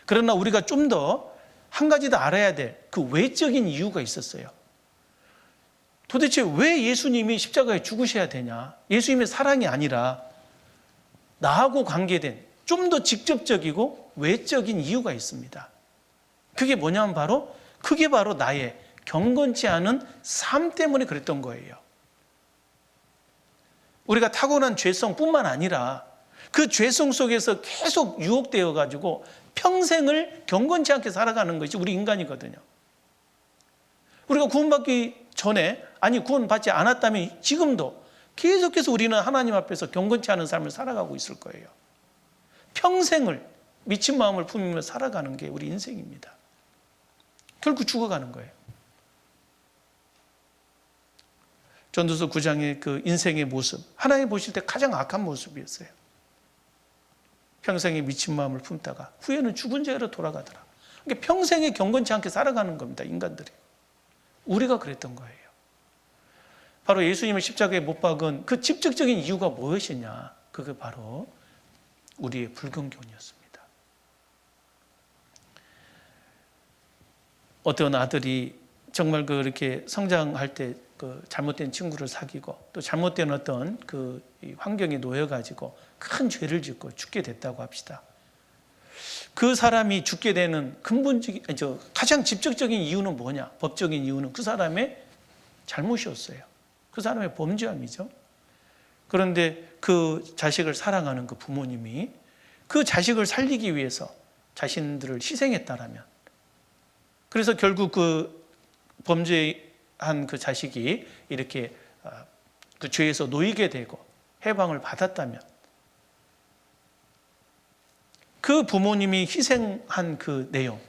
S4: 그러나 우리가 좀 더 한 가지 더 알아야 될 그 외적인 이유가 있었어요. 도대체 왜 예수님이 십자가에 죽으셔야 되냐? 예수님의 사랑이 아니라 나하고 관계된 좀 더 직접적이고 외적인 이유가 있습니다. 그게 뭐냐면 그게 바로 나의 경건치 않은 삶 때문에 그랬던 거예요. 우리가 타고난 죄성뿐만 아니라 그 죄성 속에서 계속 유혹되어 가지고 평생을 경건치 않게 살아가는 것이 우리 인간이거든요. 우리가 구원받기 전에, 아니 구원받지 않았다면 지금도 계속해서 우리는 하나님 앞에서 경건치 않은 삶을 살아가고 있을 거예요. 평생을 미친 마음을 품으며 살아가는 게 우리 인생입니다. 결국 죽어가는 거예요. 전도서 9장의 그 인생의 모습, 하나님 보실 때 가장 악한 모습이었어요. 평생에 미친 마음을 품다가 후에는 죽은 죄로 돌아가더라. 그러니까 평생에 경건치 않게 살아가는 겁니다, 인간들이. 우리가 그랬던 거예요. 바로 예수님을 십자가에 못 박은 그 직접적인 이유가 무엇이냐? 그게 바로 우리의 불경건이었습니다. 어떤 아들이 정말 그렇게 성장할 때 그 잘못된 친구를 사귀고 또 잘못된 어떤 그 환경에 놓여가지고 큰 죄를 짓고 죽게 됐다고 합시다. 그 사람이 죽게 되는 근본적인, 가장 직접적인 이유는 뭐냐? 법적인 이유는 그 사람의 잘못이었어요. 그 사람의 범죄함이죠. 그런데 그 자식을 사랑하는 그 부모님이 그 자식을 살리기 위해서 자신들을 희생했다라면, 그래서 결국 그 범죄한 그 자식이 이렇게 그 죄에서 놓이게 되고 해방을 받았다면, 그 부모님이 희생한 그 내용,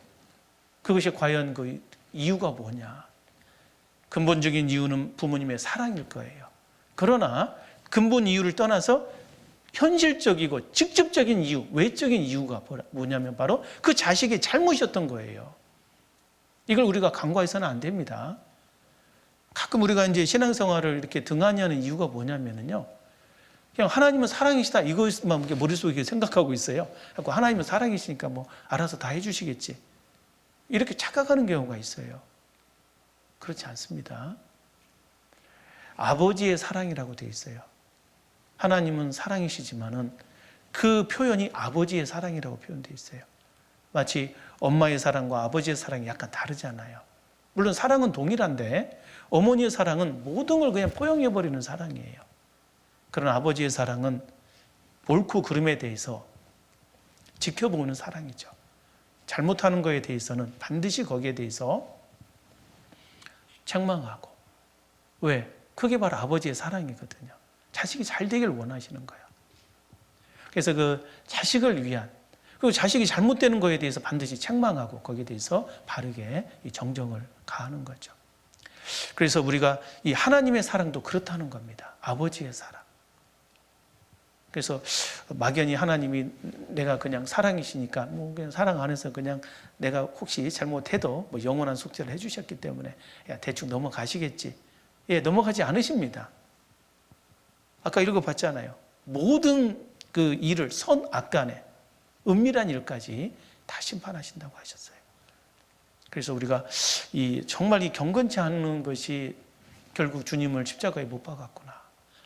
S4: 그것이 과연 그 이유가 뭐냐? 근본적인 이유는 부모님의 사랑일 거예요. 그러나 근본 이유를 떠나서 현실적이고 직접적인 이유, 외적인 이유가 뭐냐면 바로 그 자식의 잘못이었던 거예요. 이걸 우리가 간과해서는 안 됩니다. 가끔 우리가 이제 신앙생활을 이렇게 등한히 하는 이유가 뭐냐면요, 그냥 하나님은 사랑이시다 이것만 머릿속에 생각하고 있어요. 그래서 하나님은 사랑이시니까 뭐 알아서 다 해주시겠지, 이렇게 착각하는 경우가 있어요. 그렇지 않습니다. 아버지의 사랑이라고 되어 있어요. 하나님은 사랑이시지만은 그 표현이 아버지의 사랑이라고 표현되어 있어요. 마치 엄마의 사랑과 아버지의 사랑이 약간 다르잖아요. 물론 사랑은 동일한데 어머니의 사랑은 모든 걸 그냥 포용해버리는 사랑이에요. 그러나 아버지의 사랑은 옳고 그름에 대해서 지켜보는 사랑이죠. 잘못하는 것에 대해서는 반드시 거기에 대해서 책망하고. 왜? 그게 바로 아버지의 사랑이거든요. 자식이 잘 되길 원하시는 거예요. 그래서 그 자식을 위한, 그리고 자식이 잘못되는 것에 대해서 반드시 책망하고 거기에 대해서 바르게 정정을 가하는 거죠. 그래서 우리가 이 하나님의 사랑도 그렇다는 겁니다. 아버지의 사랑. 그래서 막연히 하나님이 내가 그냥 사랑이시니까 뭐 그냥 사랑 안에서 그냥 내가 혹시 잘못해도 뭐 영원한 속죄를 해주셨기 때문에 야, 대충 넘어가시겠지. 예, 넘어가지 않으십니다. 아까 읽어봤잖아요. 모든 그 일을 선악간에 은밀한 일까지 다 심판하신다고 하셨어요. 그래서 우리가 정말 이 경건치 않은 것이 결국 주님을 십자가에 못 박았구나.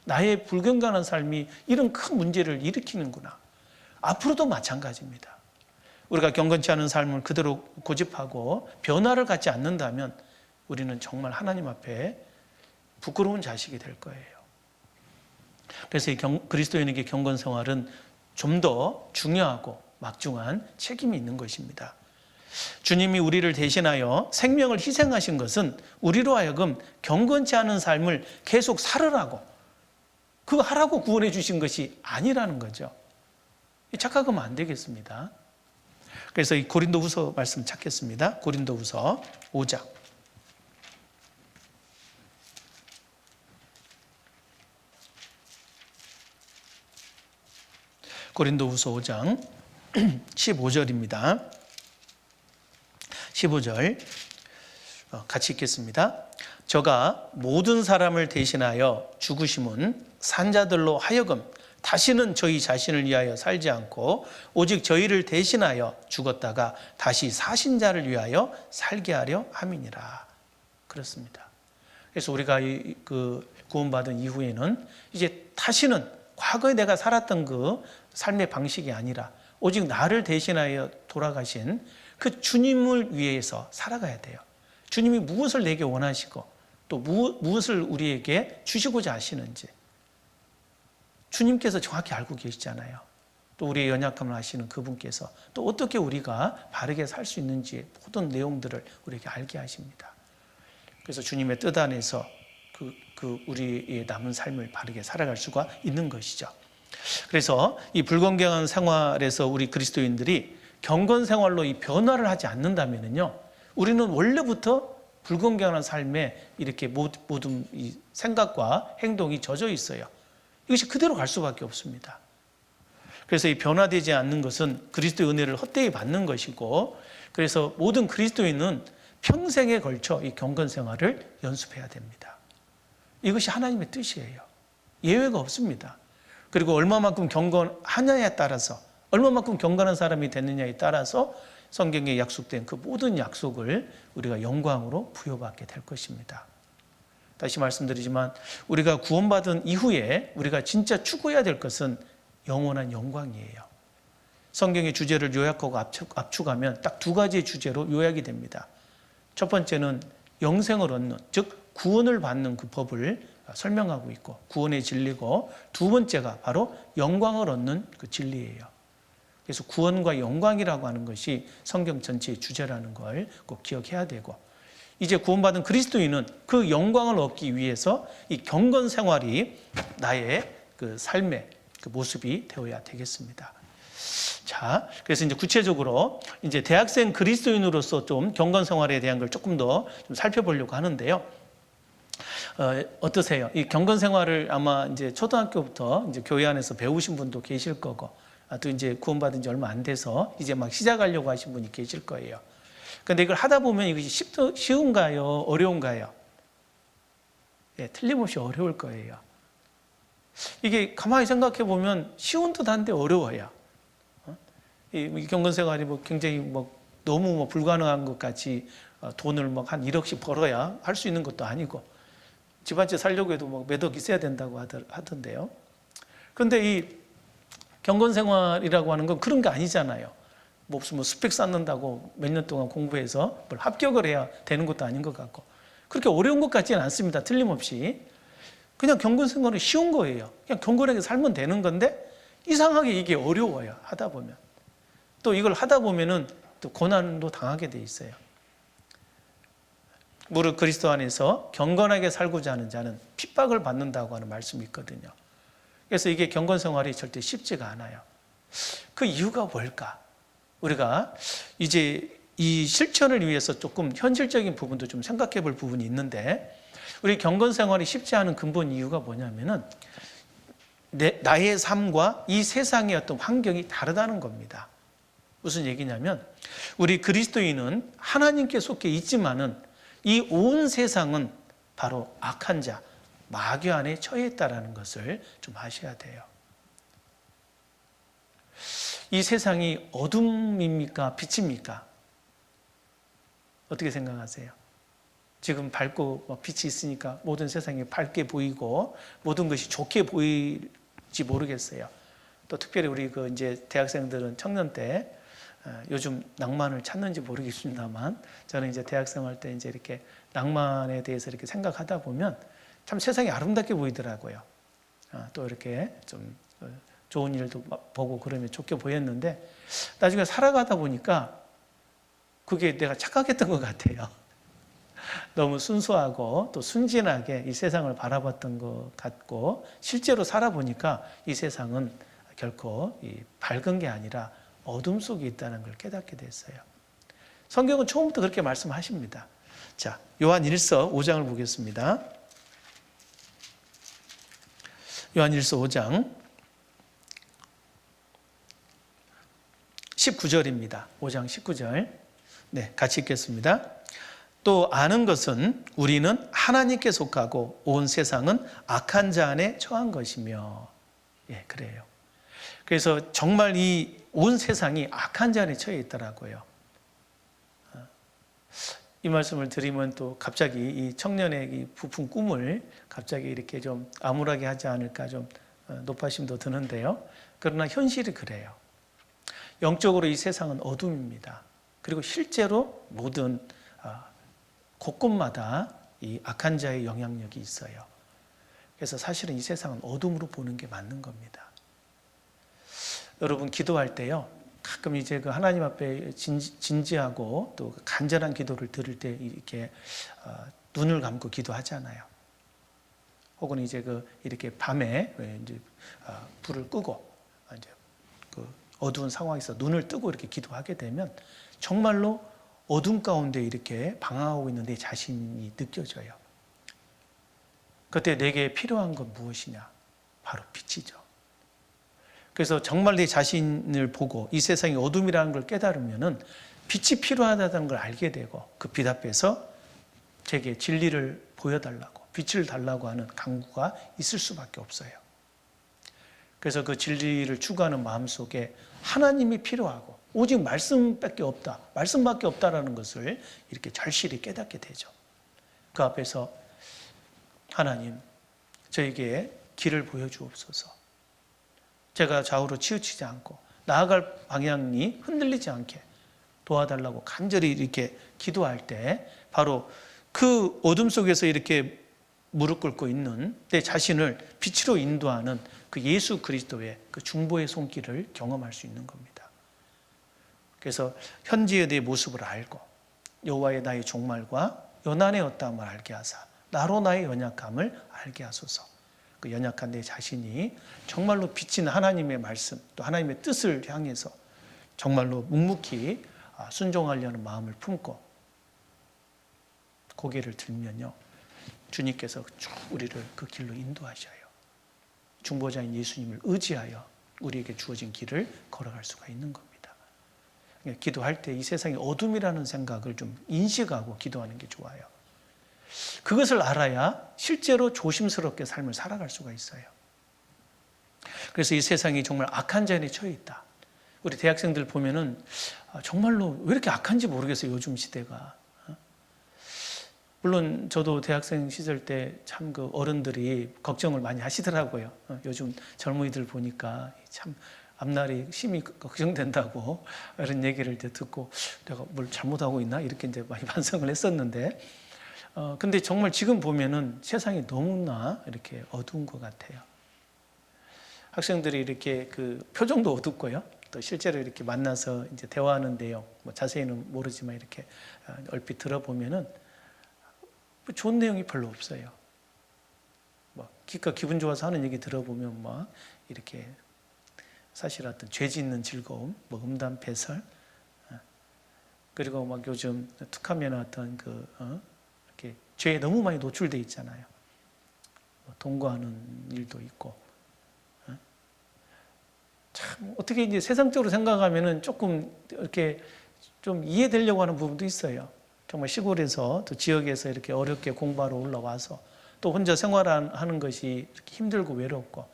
S4: 나의 불경건한 삶이 이런 큰 문제를 일으키는구나. 앞으로도 마찬가지입니다. 우리가 경건치 않은 삶을 그대로 고집하고 변화를 갖지 않는다면 우리는 정말 하나님 앞에 부끄러운 자식이 될 거예요. 그래서 그리스도인에게 경건 생활은 좀 더 중요하고 막중한 책임이 있는 것입니다. 주님이 우리를 대신하여 생명을 희생하신 것은 우리로 하여금 경건치 않은 삶을 계속 살으라고, 그거 하라고 구원해 주신 것이 아니라는 거죠. 착각하면 안 되겠습니다. 그래서 이 고린도후서 말씀 찾겠습니다. 고린도후서 5장. 고린도후서 5장 15절입니다. 15절 같이 읽겠습니다. 저가 모든 사람을 대신하여 죽으심은 산자들로 하여금 다시는 저희 자신을 위하여 살지 않고 오직 저희를 대신하여 죽었다가 다시 사신 자를 위하여 살게 하려 함이니라. 그렇습니다. 그래서 우리가 그 구원받은 이후에는 이제 다시는 과거에 내가 살았던 그 삶의 방식이 아니라 오직 나를 대신하여 돌아가신 그 주님을 위해서 살아가야 돼요. 주님이 무엇을 내게 원하시고 또 무엇을 우리에게 주시고자 하시는지 주님께서 정확히 알고 계시잖아요. 또 우리의 연약함을 아시는 그분께서 또 어떻게 우리가 바르게 살 수 있는지 모든 내용들을 우리에게 알게 하십니다. 그래서 주님의 뜻 안에서 우리의 남은 삶을 바르게 살아갈 수가 있는 것이죠. 그래서 이 불건강한 생활에서 우리 그리스도인들이 경건 생활로 이 변화를 하지 않는다면요, 우리는 원래부터 불건강한 삶에 이렇게 모든 이 생각과 행동이 젖어 있어요. 이것이 그대로 갈 수밖에 없습니다. 그래서 이 변화되지 않는 것은 그리스도의 은혜를 헛되이 받는 것이고, 그래서 모든 그리스도인은 평생에 걸쳐 이 경건 생활을 연습해야 됩니다. 이것이 하나님의 뜻이에요. 예외가 없습니다. 그리고 얼마만큼 경건하냐에 따라서, 얼마만큼 경건한 사람이 됐느냐에 따라서 성경에 약속된 그 모든 약속을 우리가 영광으로 부여받게 될 것입니다. 다시 말씀드리지만 우리가 구원받은 이후에 우리가 진짜 추구해야 될 것은 영원한 영광이에요. 성경의 주제를 요약하고 압축하면 딱 두 가지의 주제로 요약이 됩니다. 첫 번째는 영생을 얻는, 즉 구원을 받는 그 법을 설명하고 있고, 구원의 진리고, 두 번째가 바로 영광을 얻는 그 진리예요. 그래서 구원과 영광이라고 하는 것이 성경 전체의 주제라는 걸 꼭 기억해야 되고, 이제 구원받은 그리스도인은 그 영광을 얻기 위해서 이 경건 생활이 나의 그 삶의 그 모습이 되어야 되겠습니다. 자, 그래서 이제 구체적으로 이제 대학생 그리스도인으로서 좀 경건 생활에 대한 걸 조금 더 좀 살펴보려고 하는데요. 어떠세요? 이 경건 생활을 아마 이제 초등학교부터 이제 교회 안에서 배우신 분도 계실 거고, 또 이제 구원받은 지 얼마 안 돼서 이제 막 시작하려고 하신 분이 계실 거예요. 근데 이걸 하다 보면 이것이 쉬운가요? 어려운가요? 예, 틀림없이 어려울 거예요. 이게 가만히 생각해 보면 쉬운 듯한데 어려워요. 이 경건 생활이 뭐 굉장히 뭐 너무 뭐 불가능한 것 같이 돈을 막 한 1억씩 벌어야 할 수 있는 것도 아니고, 집 한 채 살려고 해도 뭐 몇 억 있어야 된다고 하던데요. 그런데 이 경건 생활이라고 하는 건 그런 게 아니잖아요. 뭐 무슨 스펙 쌓는다고 몇 년 동안 공부해서 뭘 합격을 해야 되는 것도 아닌 것 같고, 그렇게 어려운 것 같지는 않습니다. 틀림없이. 그냥 경건 생활은 쉬운 거예요. 그냥 경건하게 살면 되는 건데 이상하게 이게 어려워요. 하다 보면. 또 이걸 하다 보면은 또 고난도 당하게 돼 있어요. 무릇 그리스도 안에서 경건하게 살고자 하는 자는 핍박을 받는다고 하는 말씀이 있거든요. 그래서 이게 경건 생활이 절대 쉽지가 않아요. 그 이유가 뭘까? 우리가 이제 이 실천을 위해서 조금 현실적인 부분도 좀 생각해 볼 부분이 있는데, 우리 경건 생활이 쉽지 않은 근본 이유가 뭐냐면은 나의 삶과 이 세상의 어떤 환경이 다르다는 겁니다. 무슨 얘기냐면, 우리 그리스도인은 하나님께 속해 있지만은 이 온 세상은 바로 악한 자, 마귀 안에 처해 있다는 것을 좀 아셔야 돼요. 이 세상이 어둠입니까? 빛입니까? 어떻게 생각하세요? 지금 밝고 빛이 있으니까 모든 세상이 밝게 보이고 모든 것이 좋게 보일지 모르겠어요. 또 특별히 우리 그 이제 대학생들은 청년 때 요즘 낭만을 찾는지 모르겠습니다만, 저는 이제 대학생 할 때 이제 이렇게 낭만에 대해서 이렇게 생각하다 보면 참 세상이 아름답게 보이더라고요. 또 이렇게 좀 좋은 일도 보고 그러면 좋게 보였는데, 나중에 살아가다 보니까 그게 내가 착각했던 것 같아요. 너무 순수하고 또 순진하게 이 세상을 바라봤던 것 같고, 실제로 살아보니까 이 세상은 결코 밝은 게 아니라 어둠 속에 있다는 걸 깨닫게 됐어요. 성경은 처음부터 그렇게 말씀하십니다. 자, 요한일서 5장을 보겠습니다. 요한일서 5장 19절입니다. 5장 19절. 네, 같이 읽겠습니다. 또 아는 것은 우리는 하나님께 속하고 온 세상은 악한 자 안에 처한 것이며. 예, 그래요. 그래서 정말 이 온 세상이 악한 자 안에 처해 있더라고요. 이 말씀을 드리면 또 갑자기 이 청년의 이 부푼 꿈을 갑자기 이렇게 좀 암울하게 하지 않을까 좀 높아심도 드는데요. 그러나 현실이 그래요. 영적으로 이 세상은 어둠입니다. 그리고 실제로 모든 곳곳마다 이 악한 자의 영향력이 있어요. 그래서 사실은 이 세상은 어둠으로 보는 게 맞는 겁니다. 여러분 기도할 때요, 가끔 이제 그 하나님 앞에 진지하고 또 간절한 기도를 드릴 때 이렇게 눈을 감고 기도하잖아요. 혹은 이제 이렇게 밤에 이제 불을 끄고 이제 어두운 상황에서 눈을 뜨고 이렇게 기도하게 되면 정말로 어둠 가운데 이렇게 방황하고 있는 내 자신이 느껴져요. 그때 내게 필요한 건 무엇이냐? 바로 빛이죠. 그래서 정말 내 자신을 보고 이 세상이 어둠이라는 걸 깨달으면은 빛이 필요하다는 걸 알게 되고 그 빛 앞에서 제게 진리를 보여달라고, 빛을 달라고 하는 간구가 있을 수밖에 없어요. 그래서 그 진리를 추구하는 마음속에 하나님이 필요하고 오직 말씀밖에 없다, 말씀밖에 없다라는 것을 이렇게 절실히 깨닫게 되죠. 그 앞에서 하나님, 저에게 길을 보여주옵소서. 제가 좌우로 치우치지 않고 나아갈 방향이 흔들리지 않게 도와달라고 간절히 이렇게 기도할 때 바로 그 어둠 속에서 이렇게 무릎 꿇고 있는 내 자신을 빛으로 인도하는 그 예수 그리스도의 그 중보의 손길을 경험할 수 있는 겁니다. 그래서 현재의 내 모습을 알고 여호와의 나의 종말과 연한의 어떠함을 알게 하사 나로 나의 연약함을 알게 하소서. 그 연약한 내 자신이 정말로 비친 하나님의 말씀 또 하나님의 뜻을 향해서 정말로 묵묵히 순종하려는 마음을 품고 고개를 들면요, 주님께서 쭉 우리를 그 길로 인도하셔요. 중보자인 예수님을 의지하여 우리에게 주어진 길을 걸어갈 수가 있는 겁니다. 기도할 때 이 세상의 어둠이라는 생각을 좀 인식하고 기도하는 게 좋아요. 그것을 알아야 실제로 조심스럽게 삶을 살아갈 수가 있어요. 그래서 이 세상이 정말 악한 자연에 처해 있다. 우리 대학생들 보면은 정말로 왜 이렇게 악한지 모르겠어요, 요즘 시대가. 물론 저도 대학생 시절 때 참 그 어른들이 걱정을 많이 하시더라고요. 요즘 젊은이들 보니까 참 앞날이 심히 걱정된다고 이런 얘기를 이제 듣고 내가 뭘 잘못하고 있나 이렇게 이제 많이 반성을 했었는데, 근데 정말 지금 보면은 세상이 너무나 이렇게 어두운 것 같아요. 학생들이 이렇게 그 표정도 어둡고요. 또 실제로 이렇게 만나서 이제 대화하는 내용, 뭐 자세히는 모르지만 이렇게 얼핏 들어보면은 좋은 내용이 별로 없어요. 뭐 기분 좋아서 하는 얘기 들어보면 막 이렇게 사실 어떤 죄 짓는 즐거움, 뭐 음담 배설, 그리고 막 요즘 툭하면 어떤 이렇게 죄에 너무 많이 노출돼 있잖아요. 뭐 동거하는 일도 있고. 참 어떻게 이제 세상적으로 생각하면은 조금 이렇게 좀 이해되려고 하는 부분도 있어요. 정말 시골에서 또 지역에서 이렇게 어렵게 공부하러 올라와서 또 혼자 생활하는 것이 이렇게 힘들고 외롭고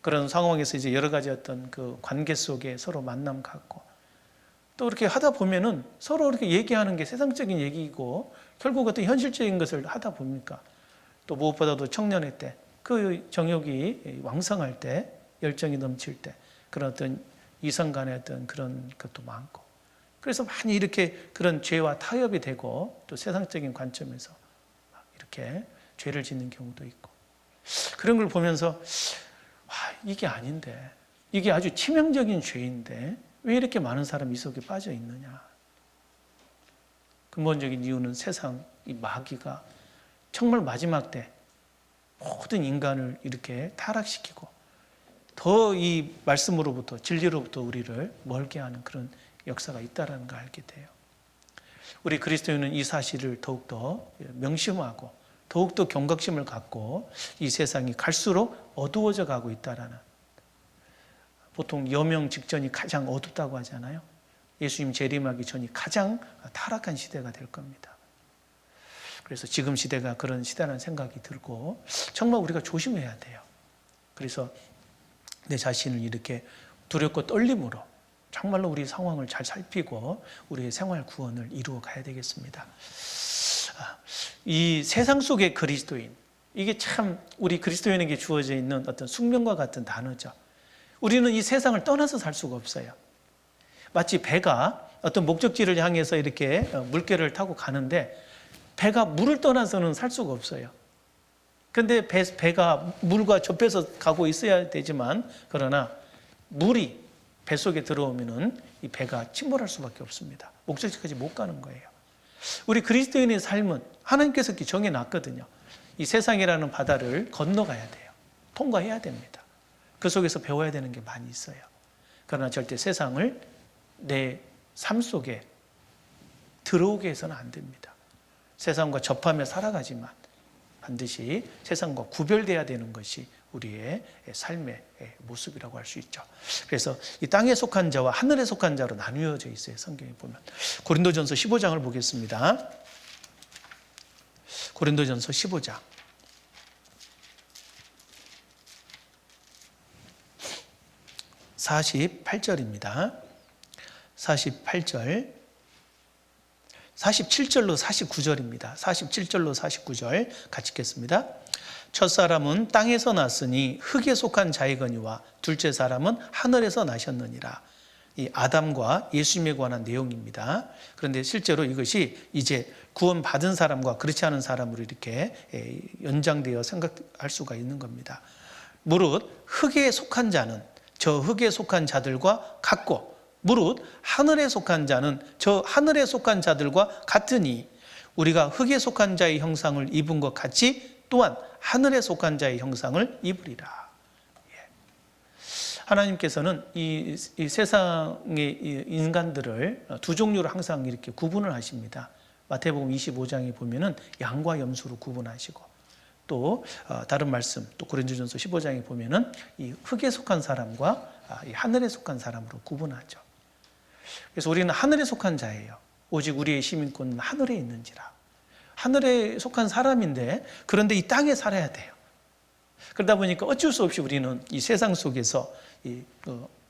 S4: 그런 상황에서 이제 여러 가지 어떤 그 관계 속에 서로 만남 갖고 또 이렇게 하다 보면은 서로 이렇게 얘기하는 게 세상적인 얘기이고 결국 어떤 현실적인 것을 하다 보니까 또 무엇보다도 청년의 때 그 정욕이 왕성할 때 열정이 넘칠 때 그런 어떤 이성 간의 어떤 그런 것도 많고 그래서 많이 이렇게 그런 죄와 타협이 되고 또 세상적인 관점에서 이렇게 죄를 짓는 경우도 있고 그런 걸 보면서 와, 이게 아닌데 이게 아주 치명적인 죄인데 왜 이렇게 많은 사람이 이 속에 빠져 있느냐. 근본적인 이유는 세상 이 마귀가 정말 마지막 때 모든 인간을 이렇게 타락시키고 더 이 말씀으로부터 진리로부터 우리를 멀게 하는 그런 역사가 있다는 걸 알게 돼요. 우리 그리스도인은 이 사실을 더욱더 명심하고 더욱더 경각심을 갖고 이 세상이 갈수록 어두워져 가고 있다라는, 보통 여명 직전이 가장 어둡다고 하잖아요. 예수님 재림하기 전이 가장 타락한 시대가 될 겁니다. 그래서 지금 시대가 그런 시대라는 생각이 들고 정말 우리가 조심해야 돼요. 그래서 내 자신을 이렇게 두렵고 떨림으로 정말로 우리 상황을 잘 살피고 우리의 생활 구원을 이루어 가야 되겠습니다. 이 세상 속의 그리스도인, 이게 참 우리 그리스도인에게 주어져 있는 어떤 숙명과 같은 단어죠. 우리는 이 세상을 떠나서 살 수가 없어요. 마치 배가 어떤 목적지를 향해서 이렇게 물결을 타고 가는데 배가 물을 떠나서는 살 수가 없어요. 근데 배가 물과 접해서 가고 있어야 되지만 그러나 물이 배 속에 들어오면은 이 배가 침몰할 수밖에 없습니다. 목적지까지 못 가는 거예요. 우리 그리스도인의 삶은 하나님께서 이렇게 정해놨거든요. 이 세상이라는 바다를 건너가야 돼요. 통과해야 됩니다. 그 속에서 배워야 되는 게 많이 있어요. 그러나 절대 세상을 내 삶 속에 들어오게 해서는 안 됩니다. 세상과 접하며 살아가지만 반드시 세상과 구별돼야 되는 것이 우리의 삶의 모습이라고 할 수 있죠. 그래서 이 땅에 속한 자와 하늘에 속한 자로 나누어져 있어요. 성경에 보면. 고린도전서 15장을 보겠습니다. 고린도전서 15장. 48절입니다. 48절. 47절로 49절입니다. 47절로 49절 같이 읽겠습니다. 첫 사람은 땅에서 났으니 흙에 속한 자이거니와 둘째 사람은 하늘에서 나셨느니라. 이 아담과 예수님에 관한 내용입니다. 그런데 실제로 이것이 이제 구원받은 사람과 그렇지 않은 사람으로 이렇게 연장되어 생각할 수가 있는 겁니다. 무릇 흙에 속한 자는 저 흙에 속한 자들과 같고 무릇 하늘에 속한 자는 저 하늘에 속한 자들과 같으니 우리가 흙에 속한 자의 형상을 입은 것 같이 또한 하늘에 속한 자의 형상을 입으리라. 하나님께서는 이 세상의 인간들을 두 종류로 항상 이렇게 구분을 하십니다. 마태복음 25장에 보면은 양과 염소로 구분하시고 또 다른 말씀 또 고린도전서 15장에 보면은 이 흙에 속한 사람과 이 하늘에 속한 사람으로 구분하죠. 그래서 우리는 하늘에 속한 자예요. 오직 우리의 시민권은 하늘에 있는지라. 하늘에 속한 사람인데 그런데 이 땅에 살아야 돼요. 그러다 보니까 어쩔 수 없이 우리는 이 세상 속에서 이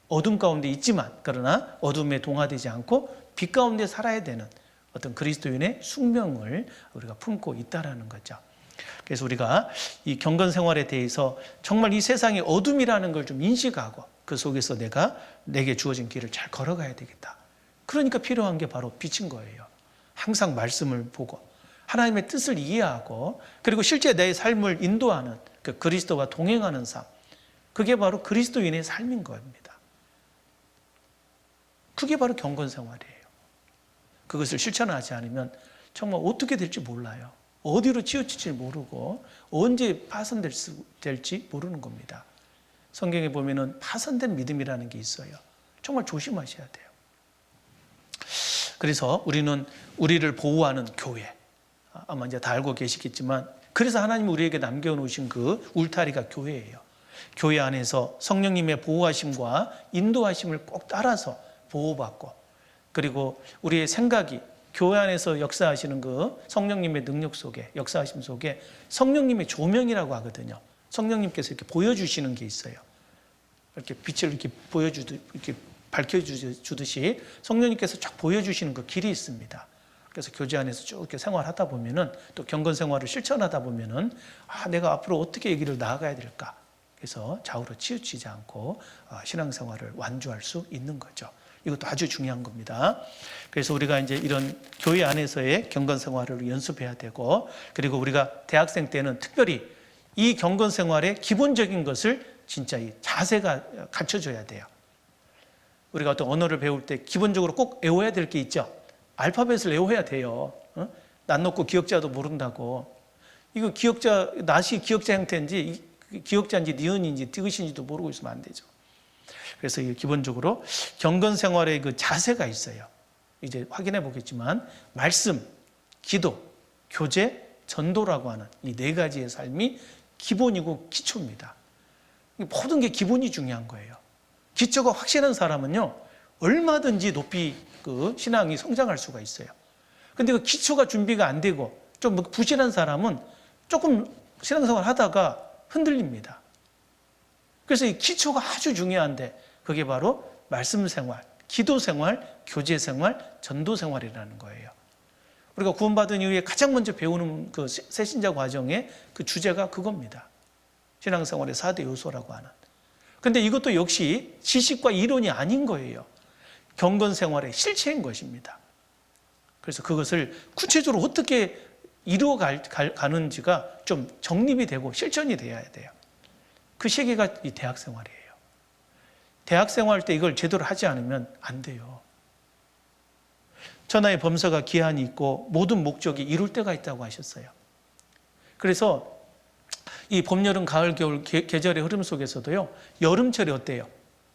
S4: 어둠 가운데 있지만 그러나 어둠에 동화되지 않고 빛 가운데 살아야 되는 어떤 그리스도인의 숙명을 우리가 품고 있다라는 거죠. 그래서 우리가 이 경건 생활에 대해서 정말 이 세상의 어둠이라는 걸 좀 인식하고 그 속에서 내게 주어진 길을 잘 걸어가야 되겠다. 그러니까 필요한 게 바로 빛인 거예요. 항상 말씀을 보고 하나님의 뜻을 이해하고 그리고 실제 내 삶을 인도하는 그 그리스도와 동행하는 삶. 그게 바로 그리스도인의 삶인 겁니다. 그게 바로 경건 생활이에요. 그것을 실천하지 않으면 정말 어떻게 될지 몰라요. 어디로 치우칠지 모르고 언제 파손될지 모르는 겁니다. 성경에 보면은 파손된 믿음이라는 게 있어요. 정말 조심하셔야 돼요. 그래서 우리는 우리를 보호하는 교회, 아마 이제 다 알고 계시겠지만 그래서 하나님이 우리에게 남겨놓으신 그 울타리가 교회예요. 교회 안에서 성령님의 보호하심과 인도하심을 꼭 따라서 보호받고 그리고 우리의 생각이 교회 안에서 역사하시는 그 성령님의 능력 속에 역사하심 속에 성령님의 조명이라고 하거든요. 성령님께서 이렇게 보여주시는 게 있어요. 이렇게 빛을 이렇게 이렇게 밝혀주듯이 성령님께서 쫙 보여주시는 그 길이 있습니다. 그래서 교제 안에서 쭉 이렇게 생활하다 보면은 또 경건 생활을 실천하다 보면은 내가 앞으로 어떻게 이 길을 나아가야 될까? 그래서 좌우로 치우치지 않고 신앙생활을 완주할 수 있는 거죠. 이것도 아주 중요한 겁니다. 그래서 우리가 이제 이런 교회 안에서의 경건 생활을 연습해야 되고 그리고 우리가 대학생 때는 특별히 이 경건 생활의 기본적인 것을 진짜 이 자세가 갖춰져야 돼요. 우리가 어떤 언어를 배울 때 기본적으로 꼭 외워야 될 게 있죠. 알파벳을 외워야 돼요. 낯 놓고 기역자도 모른다고. 이거 기역자, 낯이 기역자 형태인지 기역자인지 니은인지 디귿인지도 모르고 있으면 안 되죠. 그래서 기본적으로 경건 생활의 그 자세가 있어요. 이제 확인해 보겠지만 말씀, 기도, 교제, 전도라고 하는 이 네 가지의 삶이 기본이고 기초입니다. 모든 게 기본이 중요한 거예요. 기초가 확실한 사람은요 얼마든지 높이 그 신앙이 성장할 수가 있어요. 그런데 그 기초가 준비가 안 되고 좀 부실한 사람은 조금 신앙생활 하다가 흔들립니다. 그래서 이 기초가 아주 중요한데 그게 바로 말씀 생활, 기도 생활, 교제 생활, 전도 생활이라는 거예요. 우리가 구원받은 이후에 가장 먼저 배우는 그 새신자 과정의 그 주제가 그겁니다. 신앙생활의 4대 요소라고 하는. 그런데 이것도 역시 지식과 이론이 아닌 거예요. 경건 생활의 실체인 것입니다. 그래서 그것을 구체적으로 어떻게 이루어가는지가 좀 정립이 되고 실천이 돼야 돼요. 그 시기가 이 대학 생활이에요. 대학 생활 때 이걸 제대로 하지 않으면 안 돼요. 천하의 범사가 기한이 있고 모든 목적이 이룰 때가 있다고 하셨어요. 그래서 이 봄, 여름, 가을, 겨울 계절의 흐름 속에서도요, 여름철이 어때요?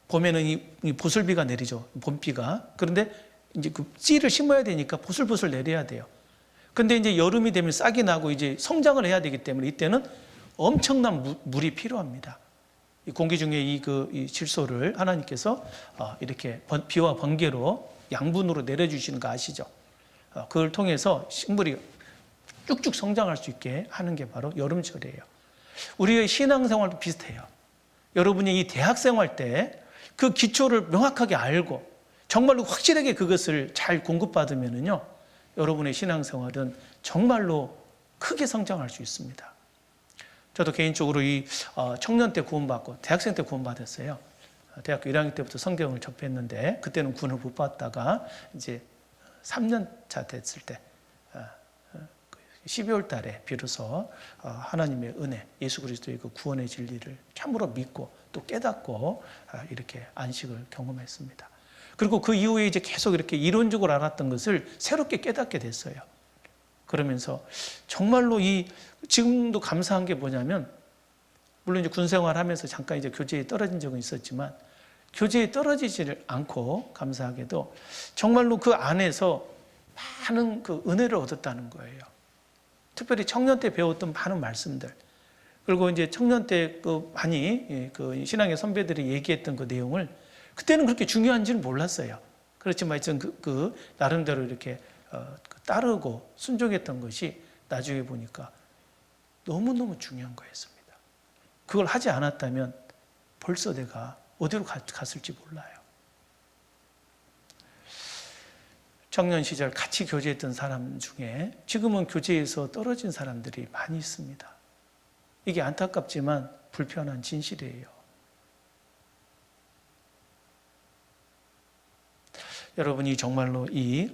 S4: 봄에는 이 보슬비가 내리죠. 봄비가. 그런데 이제 그 씨를 심어야 되니까 보슬보슬 내려야 돼요. 근데 이제 여름이 되면 싹이 나고 이제 성장을 해야 되기 때문에 이때는 엄청난 물이 필요합니다. 이 공기 중에 이 질소를 하나님께서 이렇게 비와 번개로 양분으로 내려주시는 거 아시죠? 그걸 통해서 식물이 쭉쭉 성장할 수 있게 하는 게 바로 여름철이에요. 우리의 신앙생활도 비슷해요. 여러분이 이 대학생활 때 그 기초를 명확하게 알고 정말로 확실하게 그것을 잘 공급받으면요, 여러분의 신앙생활은 정말로 크게 성장할 수 있습니다. 저도 개인적으로 이 청년 때 구원받고 대학생 때 구원받았어요. 대학교 1학년 때부터 성경을 접했는데 그때는 구원을 못 받다가 이제 3년 차 됐을 때 12월 달에 비로소 하나님의 은혜, 예수 그리스도의 그 구원의 진리를 참으로 믿고 또 깨닫고 이렇게 안식을 경험했습니다. 그리고 그 이후에 이제 계속 이렇게 이론적으로 알았던 것을 새롭게 깨닫게 됐어요. 그러면서 정말로 지금도 감사한 게 뭐냐면, 물론 이제 군 생활하면서 잠깐 이제 교제에 떨어진 적은 있었지만 교제에 떨어지지를 않고 감사하게도 정말로 그 안에서 많은 그 은혜를 얻었다는 거예요. 특별히 청년 때 배웠던 많은 말씀들, 그리고 이제 청년 때 많이 그 신앙의 선배들이 얘기했던 그 내용을 그때는 그렇게 중요한지는 몰랐어요. 그렇지만 그 나름대로 이렇게 따르고 순종했던 것이 나중에 보니까 너무너무 중요한 거였습니다. 그걸 하지 않았다면 벌써 내가 어디로 갔을지 몰라요. 청년 시절 같이 교제했던 사람 중에 지금은 교제에서 떨어진 사람들이 많이 있습니다. 이게 안타깝지만 불편한 진실이에요. 여러분이 정말로 이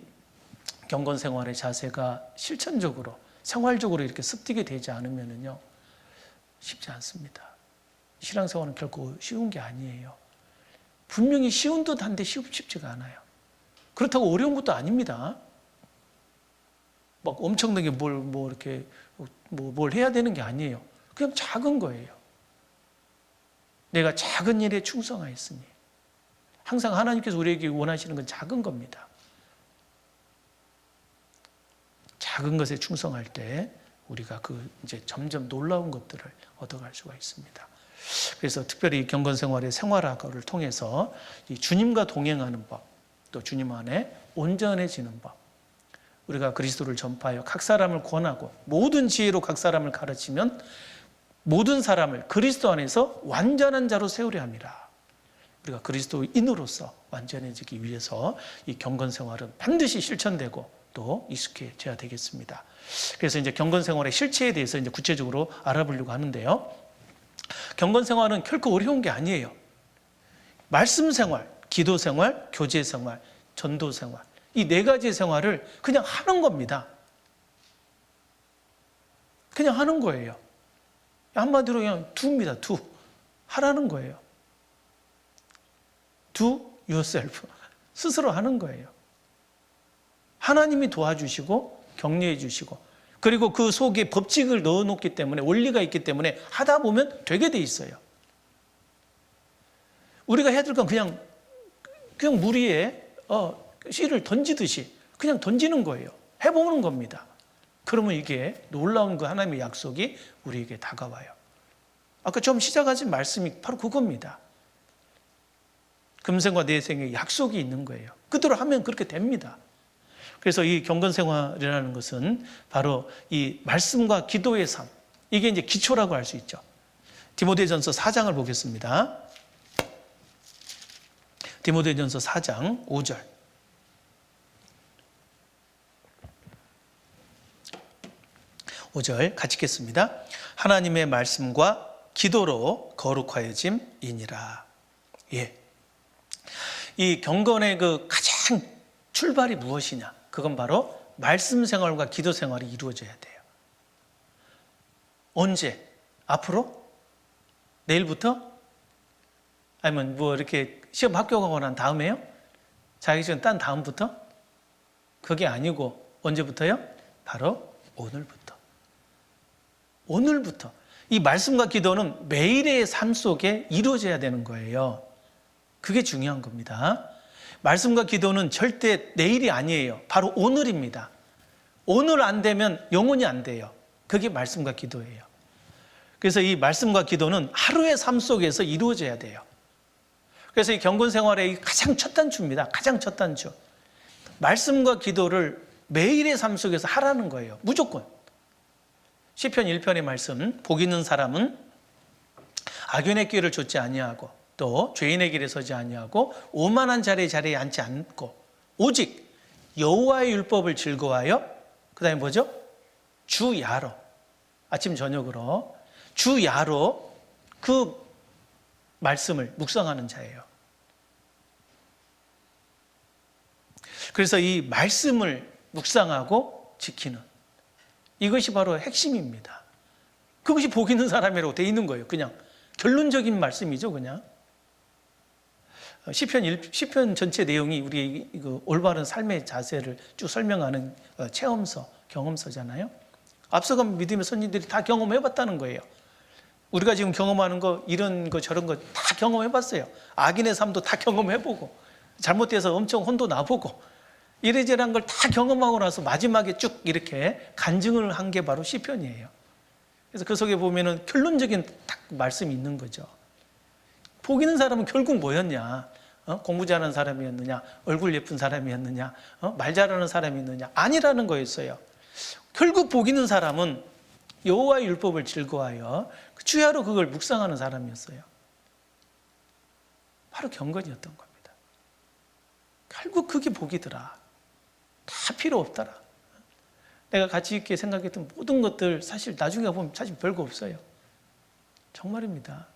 S4: 경건 생활의 자세가 실천적으로, 생활적으로 이렇게 습득이 되지 않으면요, 쉽지 않습니다. 신앙생활은 결코 쉬운 게 아니에요. 분명히 쉬운 듯 한데 쉽지가 않아요. 그렇다고 어려운 것도 아닙니다. 막 엄청나게 뭘 해야 되는 게 아니에요. 그냥 작은 거예요. 내가 작은 일에 충성하였으니. 항상 하나님께서 우리에게 원하시는 건 작은 겁니다. 작은 것에 충성할 때 우리가 이제 점점 놀라운 것들을 얻어갈 수가 있습니다. 그래서 특별히 경건 생활의 생활학을 통해서 이 주님과 동행하는 법, 또 주님 안에 온전해지는 법, 우리가 그리스도를 전파하여 각 사람을 권하고 모든 지혜로 각 사람을 가르치면 모든 사람을 그리스도 안에서 완전한 자로 세우려 함이라. 우리가 그리스도인으로서 완전해지기 위해서 이 경건 생활은 반드시 실천되고 또 익숙해져야 되겠습니다. 그래서 이제 경건 생활의 실체에 대해서 이제 구체적으로 알아보려고 하는데요. 경건 생활은 결코 어려운 게 아니에요. 말씀 생활, 기도 생활, 교제 생활, 전도 생활, 이 네 가지 생활을 그냥 하는 겁니다. 그냥 하는 거예요. 한마디로 그냥 do입니다. do. 하라는 거예요. do yourself. 스스로 하는 거예요. 하나님이 도와주시고 격려해 주시고, 그리고 그 속에 법칙을 넣어놓기 때문에, 원리가 있기 때문에 하다 보면 되게 돼 있어요. 우리가 해야 될 건 그냥 물 위에 씨를 던지듯이 그냥 던지는 거예요. 해보는 겁니다. 그러면 이게 놀라운 그 하나님의 약속이 우리에게 다가와요. 아까 처음 시작하신 말씀이 바로 그겁니다. 금생과 내생에 약속이 있는 거예요. 그대로 하면 그렇게 됩니다. 그래서 이 경건 생활이라는 것은 바로 이 말씀과 기도의 삶, 이게 이제 기초라고 할 수 있죠. 디모데전서 4장을 보겠습니다. 디모데전서 4장 5절. 5절 같이 읽겠습니다. 하나님의 말씀과 기도로 거룩하여짐이니라. 예. 이 경건의 그 가장 출발이 무엇이냐? 그건 바로 말씀 생활과 기도 생활이 이루어져야 돼요. 언제? 앞으로? 내일부터? 아니면 뭐 이렇게 시험 합격하고 난 다음에요? 자격증 딴 다음부터? 그게 아니고 언제부터요? 바로 오늘부터. 오늘부터. 이 말씀과 기도는 매일의 삶 속에 이루어져야 되는 거예요. 그게 중요한 겁니다. 말씀과 기도는 절대 내일이 아니에요. 바로 오늘입니다. 오늘 안 되면 영원히 안 돼요. 그게 말씀과 기도예요. 그래서 이 말씀과 기도는 하루의 삶 속에서 이루어져야 돼요. 그래서 이 경건 생활의 가장 첫 단추입니다. 가장 첫 단추. 말씀과 기도를 매일의 삶 속에서 하라는 거예요. 무조건. 시편 1편의 말씀, 복 있는 사람은 악인의 길을 좇지 아니하고 또 죄인의 길에 서지 아니하고 오만한 자리에 앉지 않고 오직 여호와의 율법을 즐거워하여 그다음에 뭐죠? 주야로 아침 저녁으로 주야로 그 말씀을 묵상하는 자예요. 그래서 이 말씀을 묵상하고 지키는 이것이 바로 핵심입니다. 그것이 복 있는 사람이라고 돼 있는 거예요. 그냥 결론적인 말씀이죠. 그냥 시편 전체 내용이 우리 올바른 삶의 자세를 쭉 설명하는 체험서, 경험서잖아요. 앞서간 믿음의 선진들이 다 경험해봤다는 거예요. 우리가 지금 경험하는 거, 이런 거 저런 거 다 경험해봤어요. 악인의 삶도 다 경험해보고 잘못돼서 엄청 혼도 나보고 이래저래한 걸 다 경험하고 나서 마지막에 쭉 이렇게 간증을 한 게 바로 시편이에요. 그래서 그 속에 보면은 결론적인 딱 말씀이 있는 거죠. 복 있는 사람은 결국 뭐였냐? 공부 잘하는 사람이었느냐? 얼굴 예쁜 사람이었느냐? 말 잘하는 사람이었느냐? 아니라는 거였어요. 결국 복 있는 사람은 여호와의 율법을 즐거워하여 주야로 그걸 묵상하는 사람이었어요. 바로 경건이었던 겁니다. 결국 그게 복이더라. 다 필요 없더라. 내가 가치 있게 생각했던 모든 것들 사실 나중에 보면 사실 별거 없어요. 정말입니다.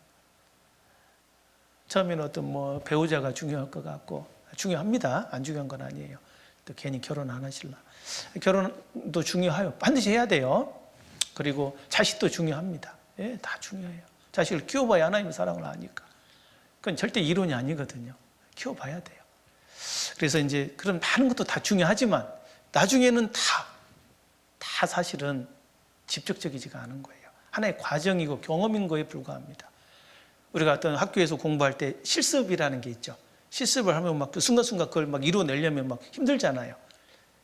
S4: 처음에는 어떤 뭐 배우자가 중요할 것 같고 중요합니다. 안 중요한 건 아니에요. 또 괜히 결혼 안 하실라. 결혼도 중요해요. 반드시 해야 돼요. 그리고 자식도 중요합니다. 예, 다 중요해요. 자식을 키워봐야 하나님의 사랑을 아니까. 그건 절대 이론이 아니거든요. 키워봐야 돼요. 그래서 이제 그런 많은 것도 다 중요하지만 나중에는 다 사실은 직접적이지가 않은 거예요. 하나의 과정이고 경험인 거에 불과합니다. 우리가 어떤 학교에서 공부할 때 실습이라는 게 있죠. 실습을 하면 막 그 순간순간 그걸 막 이뤄내려면 막 힘들잖아요.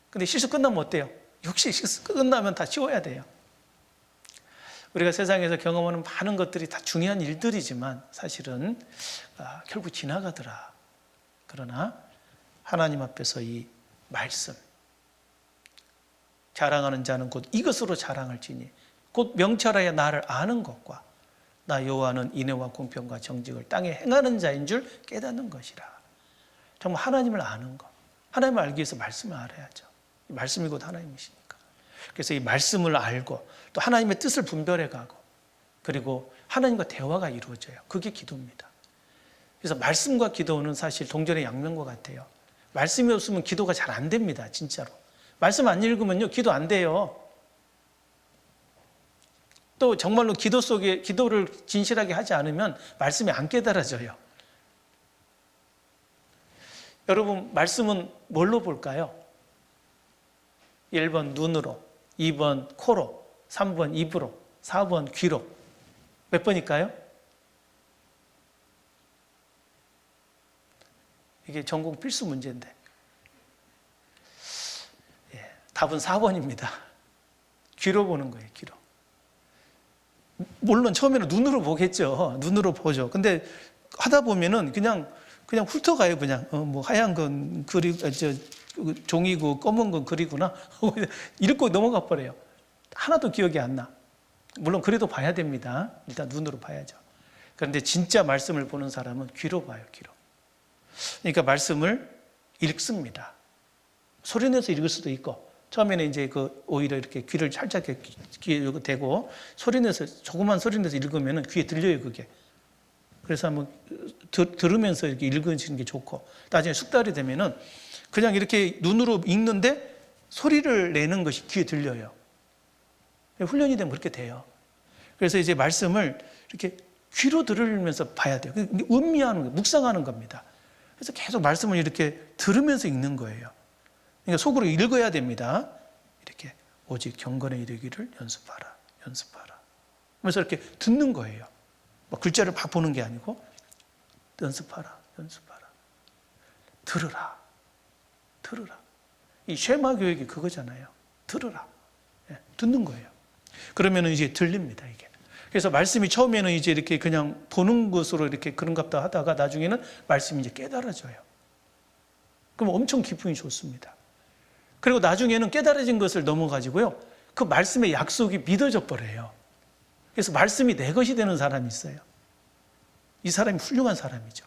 S4: 근데 실습 끝나면 어때요? 역시 실습 끝나면 다 쉬워야 돼요. 우리가 세상에서 경험하는 많은 것들이 다 중요한 일들이지만 사실은 결국 지나가더라. 그러나 하나님 앞에서 이 말씀 자랑하는 자는 곧 이것으로 자랑할지니 곧 명철하여 나를 아는 것과 나 여호와는 인애와 공평과 정직을 땅에 행하는 자인 줄 깨닫는 것이라. 정말 하나님을 아는 것. 하나님을 알기 위해서 말씀을 알아야죠. 말씀이 곧 하나님이시니까. 그래서 이 말씀을 알고 또 하나님의 뜻을 분별해 가고 그리고 하나님과 대화가 이루어져요. 그게 기도입니다. 그래서 말씀과 기도는 사실 동전의 양면과 같아요. 말씀이 없으면 기도가 잘 안 됩니다. 진짜로. 말씀 안 읽으면요 기도 안 돼요. 또 정말로 기도 속에 기도를 진실하게 하지 않으면 말씀이 안 깨달아져요. 여러분 말씀은 뭘로 볼까요? 1번 눈으로, 2번 코로, 3번 입으로, 4번 귀로. 몇 번일까요? 이게 전공 필수 문제인데 답은 4번입니다. 귀로 보는 거예요. 귀로. 물론 처음에는 눈으로 보겠죠. 눈으로 보죠. 근데 하다 보면은 그냥 훑어가요. 그냥 뭐 하얀 건 종이고 검은 건 글이구나 읽고 넘어가 버려요. 하나도 기억이 안 나. 물론 그래도 봐야 됩니다. 일단 눈으로 봐야죠. 그런데 진짜 말씀을 보는 사람은 귀로 봐요. 귀로. 그러니까 말씀을 읽습니다. 소리내서 읽을 수도 있고 처음에는 이제 오히려 이렇게 귀를 살짝 귀에 대고 소리내서 조그만 소리내서 읽으면 귀에 들려요. 그게. 그래서 한번 들으면서 이렇게 읽으시는 게 좋고 나중에 숙달이 되면은 그냥 이렇게 눈으로 읽는데 소리를 내는 것이 귀에 들려요. 훈련이 되면 그렇게 돼요. 그래서 이제 말씀을 이렇게 귀로 들으면서 봐야 돼요. 음미하는 거예요. 묵상하는 겁니다. 그래서 계속 말씀을 이렇게 들으면서 읽는 거예요. 그러니까 속으로 읽어야 됩니다. 이렇게 오직 경건에 이르기를 연습하라, 연습하라. 그래서 이렇게 듣는 거예요. 뭐 글자를 막 보는 게 아니고 연습하라, 연습하라. 들으라, 들으라. 이 쉐마 교육이 그거잖아요. 들으라. 예, 듣는 거예요. 그러면 이제 들립니다, 이게. 그래서 말씀이 처음에는 이제 이렇게 그냥 보는 것으로 이렇게 그런갑다 하다가 나중에는 말씀이 이제 깨달아져요. 그럼 엄청 기분이 좋습니다. 그리고 나중에는 깨달아진 것을 넘어가지고요, 그 말씀의 약속이 믿어져 버려요. 그래서 말씀이 내 것이 되는 사람이 있어요. 이 사람이 훌륭한 사람이죠.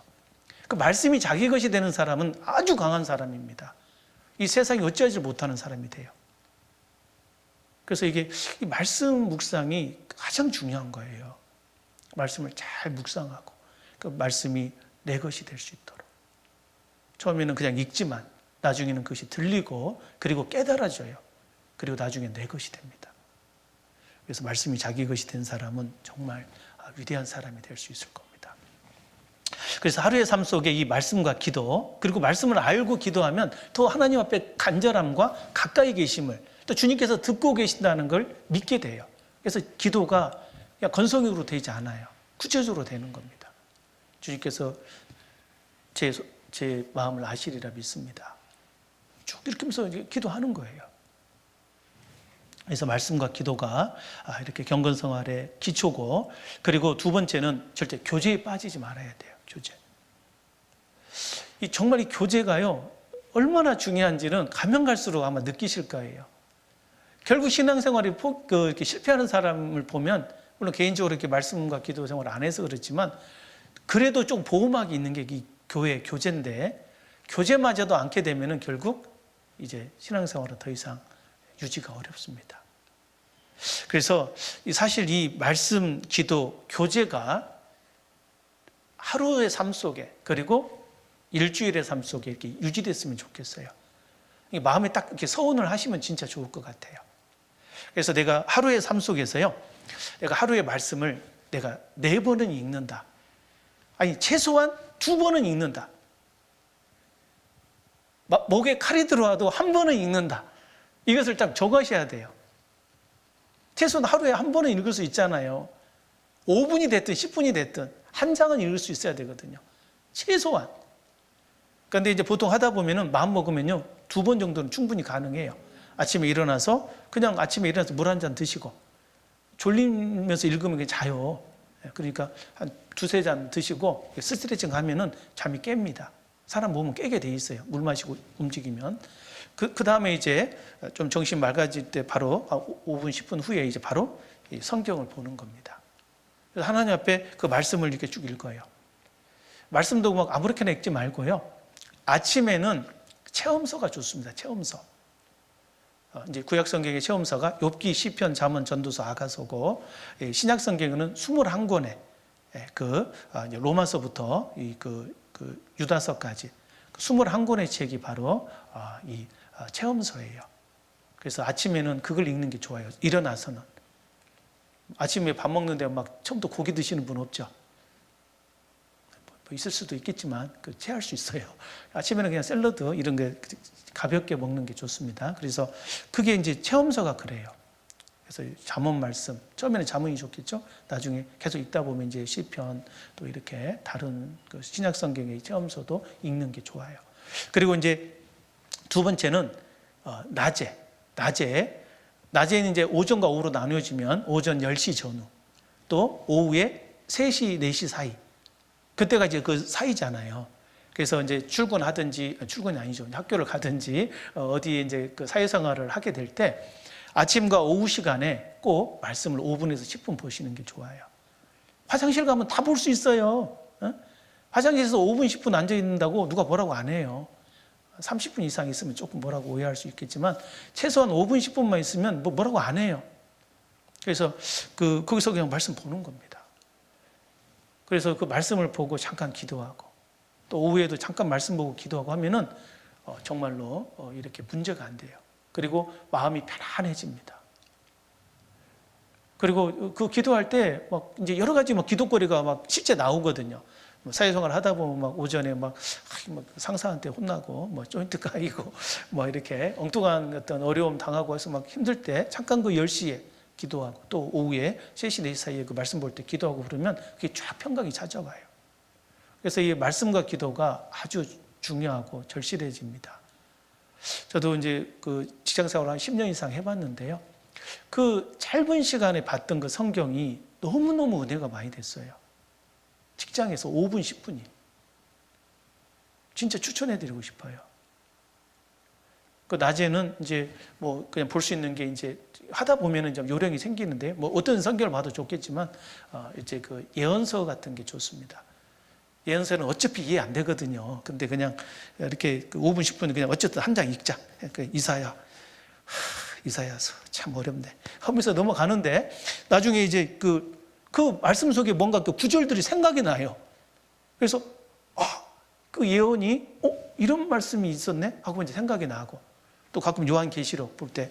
S4: 그 말씀이 자기 것이 되는 사람은 아주 강한 사람입니다. 이 세상이 어찌하지 못하는 사람이 돼요. 그래서 이게 이 말씀 묵상이 가장 중요한 거예요. 말씀을 잘 묵상하고 그 말씀이 내 것이 될 수 있도록. 처음에는 그냥 읽지만 나중에는 그것이 들리고 그리고 깨달아져요. 그리고 나중에 내 것이 됩니다. 그래서 말씀이 자기 것이 된 사람은 정말 위대한 사람이 될 수 있을 겁니다. 그래서 하루의 삶 속에 이 말씀과 기도, 그리고 말씀을 알고 기도하면 더 하나님 앞에 간절함과 가까이 계심을, 또 주님께서 듣고 계신다는 걸 믿게 돼요. 그래서 기도가 그냥 건성으로 되지 않아요. 구체적으로 되는 겁니다. 주님께서 제 마음을 아시리라 믿습니다. 쭉 이렇게 하면서 기도하는 거예요. 그래서 말씀과 기도가 이렇게 경건 생활의 기초고, 그리고 두 번째는 절대 교제에 빠지지 말아야 돼요. 교제. 정말 이 교제가요, 얼마나 중요한지는 가면 갈수록 아마 느끼실 거예요. 결국 신앙생활이 이렇게 실패하는 사람을 보면, 물론 개인적으로 이렇게 말씀과 기도 생활을 안 해서 그렇지만, 그래도 좀 보호막이 있는 게 이 교회, 교제인데, 교제마저도 않게 되면은 결국 이제 신앙생활은 더 이상 유지가 어렵습니다. 그래서 사실 이 말씀, 기도, 교제가 하루의 삶 속에, 그리고 일주일의 삶 속에 이렇게 유지됐으면 좋겠어요. 마음에 딱 이렇게 서원을 하시면 진짜 좋을 것 같아요. 그래서 내가 하루의 삶 속에서요, 내가 하루의 말씀을 내가 4번은 읽는다. 아니, 최소한 2번은 읽는다. 목에 칼이 들어와도 1번은 읽는다. 이것을 딱 적으셔야 돼요. 최소한 하루에 1번은 읽을 수 있잖아요. 5분이 됐든 10분이 됐든 한 장은 읽을 수 있어야 되거든요. 최소한. 그런데 이제 보통 하다 보면은 마음 먹으면요, 2번 정도는 충분히 가능해요. 아침에 일어나서 그냥 아침에 일어나서 물 한 잔 드시고 졸리면서 읽으면 그냥 자요. 그러니까 한 2-3잔 드시고 스트레칭 하면은 잠이 깹니다. 사람 몸은 깨게 돼 있어요. 물 마시고 움직이면. 그 다음에 이제 좀 정신 맑아질 때 바로 5분, 10분 후에 이제 바로 성경을 보는 겁니다. 그래서 하나님 앞에 그 말씀을 이렇게 쭉 읽어요. 말씀도 막 아무렇게나 읽지 말고요. 아침에는 체험서가 좋습니다. 체험서. 이제 구약 성경의 체험서가 욥기, 시편, 잠언, 전도서, 아가서고, 신약 성경에는 21권의 로마서부터 그 유다서까지 21권의 책이 바로 이 체험서예요. 그래서 아침에는 그걸 읽는 게 좋아요. 일어나서는. 아침에 밥 먹는데 막 처음부터 고기 드시는 분 없죠? 뭐 있을 수도 있겠지만 체할 수 있어요. 아침에는 그냥 샐러드 이런 게 가볍게 먹는 게 좋습니다. 그래서 그게 이제 체험서가 그래요. 그래서 잠언 말씀, 처음에는 잠언이 좋겠죠. 나중에 계속 읽다 보면 이제 시편 또 이렇게 다른 그 신약 성경의 체험서도 읽는 게 좋아요. 그리고 이제 두 번째는 낮에는 이제 오전과 오후로 나누어지면 오전 10시 전후, 또 오후에 3시, 4시 사이. 그때가 이제 그 사이잖아요. 그래서 이제 출근이 아니죠. 학교를 가든지 어디에 이제 그 사회생활을 하게 될 때 아침과 오후 시간에 꼭 말씀을 5분에서 10분 보시는 게 좋아요. 화장실 가면 다 볼 수 있어요. 화장실에서 5분, 10분 앉아 있는다고 누가 뭐라고 안 해요. 30분 이상 있으면 조금 뭐라고 오해할 수 있겠지만 최소한 5분, 10분만 있으면 뭐라고 안 해요. 그래서 거기서 그냥 말씀 보는 겁니다. 그래서 그 말씀을 보고 잠깐 기도하고 또 오후에도 잠깐 말씀 보고 기도하고 하면은 정말로 이렇게 문제가 안 돼요. 그리고 마음이 편안해집니다. 그리고 그 기도할 때 막 이제 여러 가지 막 기도거리가 막 실제 나오거든요. 뭐 사회생활 하다 보면 막 오전에 막 상사한테 혼나고 뭐 조인트 까이고 뭐 이렇게 엉뚱한 어떤 어려움 당하고 해서 막 힘들 때 잠깐 그 10시에 기도하고 또 오후에 3시, 4시 사이에 그 말씀 볼 때 기도하고 그러면 그게 쫙 평강이 찾아와요. 그래서 이 말씀과 기도가 아주 중요하고 절실해집니다. 저도 이제 그 직장 생활을 한 10년 이상 해봤는데요. 그 짧은 시간에 봤던 그 성경이 너무너무 은혜가 많이 됐어요. 직장에서 5분, 10분이. 진짜 추천해드리고 싶어요. 그 낮에는 이제 뭐 그냥 볼 수 있는 게 이제 하다 보면은 좀 요령이 생기는데 뭐 어떤 성경을 봐도 좋겠지만 이제 그 예언서 같은 게 좋습니다. 예언서는 어차피 이해 안 되거든요. 근데 그냥 이렇게 그 5분, 10분 그냥 어쨌든 한 장 읽자. 그 이사야서 참 어렵네 하면서 넘어가는데 나중에 이제 그 말씀 속에 뭔가 그 구절들이 생각이 나요. 그래서 그 예언이 이런 말씀이 있었네 하고 이제 생각이 나고 또 가끔 요한계시록 볼 때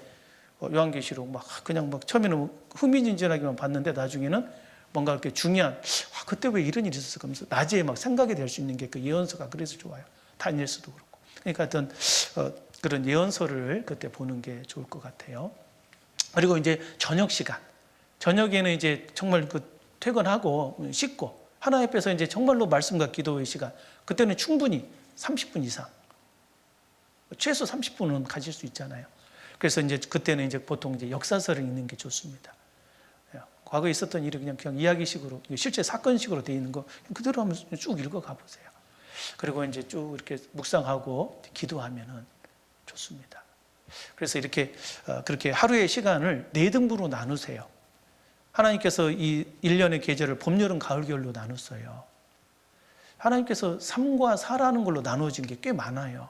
S4: 요한계시록 막 그냥 막 처음에는 흥미진진하게만 봤는데 나중에는 뭔가 이렇게 중요한 그때 왜 이런 일이 있었을까 하면서 낮에 막 생각이 될 수 있는 게 그 예언서가 그래서 좋아요. 다니엘서도 그렇고. 그러니까 어떤 그런 예언서를 그때 보는 게 좋을 것 같아요. 그리고 이제 저녁 시간. 저녁에는 이제 정말 그 퇴근하고 씻고 하나님 앞에서 이제 정말로 말씀과 기도의 시간. 그때는 충분히 30분 이상. 최소 30분은 가질 수 있잖아요. 그래서 이제 그때는 이제 보통 이제 역사서를 읽는 게 좋습니다. 과거에 있었던 일을 그냥 이야기식으로 실제 사건식으로 되어 있는 거 그대로 한번 쭉 읽어가 보세요. 그리고 이제 쭉 이렇게 묵상하고 기도하면은 좋습니다. 그래서 이렇게 그렇게 하루의 시간을 4등분으로 나누세요. 하나님께서 이 1년의 계절을 봄, 여름, 가을, 겨울로 나눴어요. 하나님께서 3과 4라는 걸로 나누어진 게 꽤 많아요.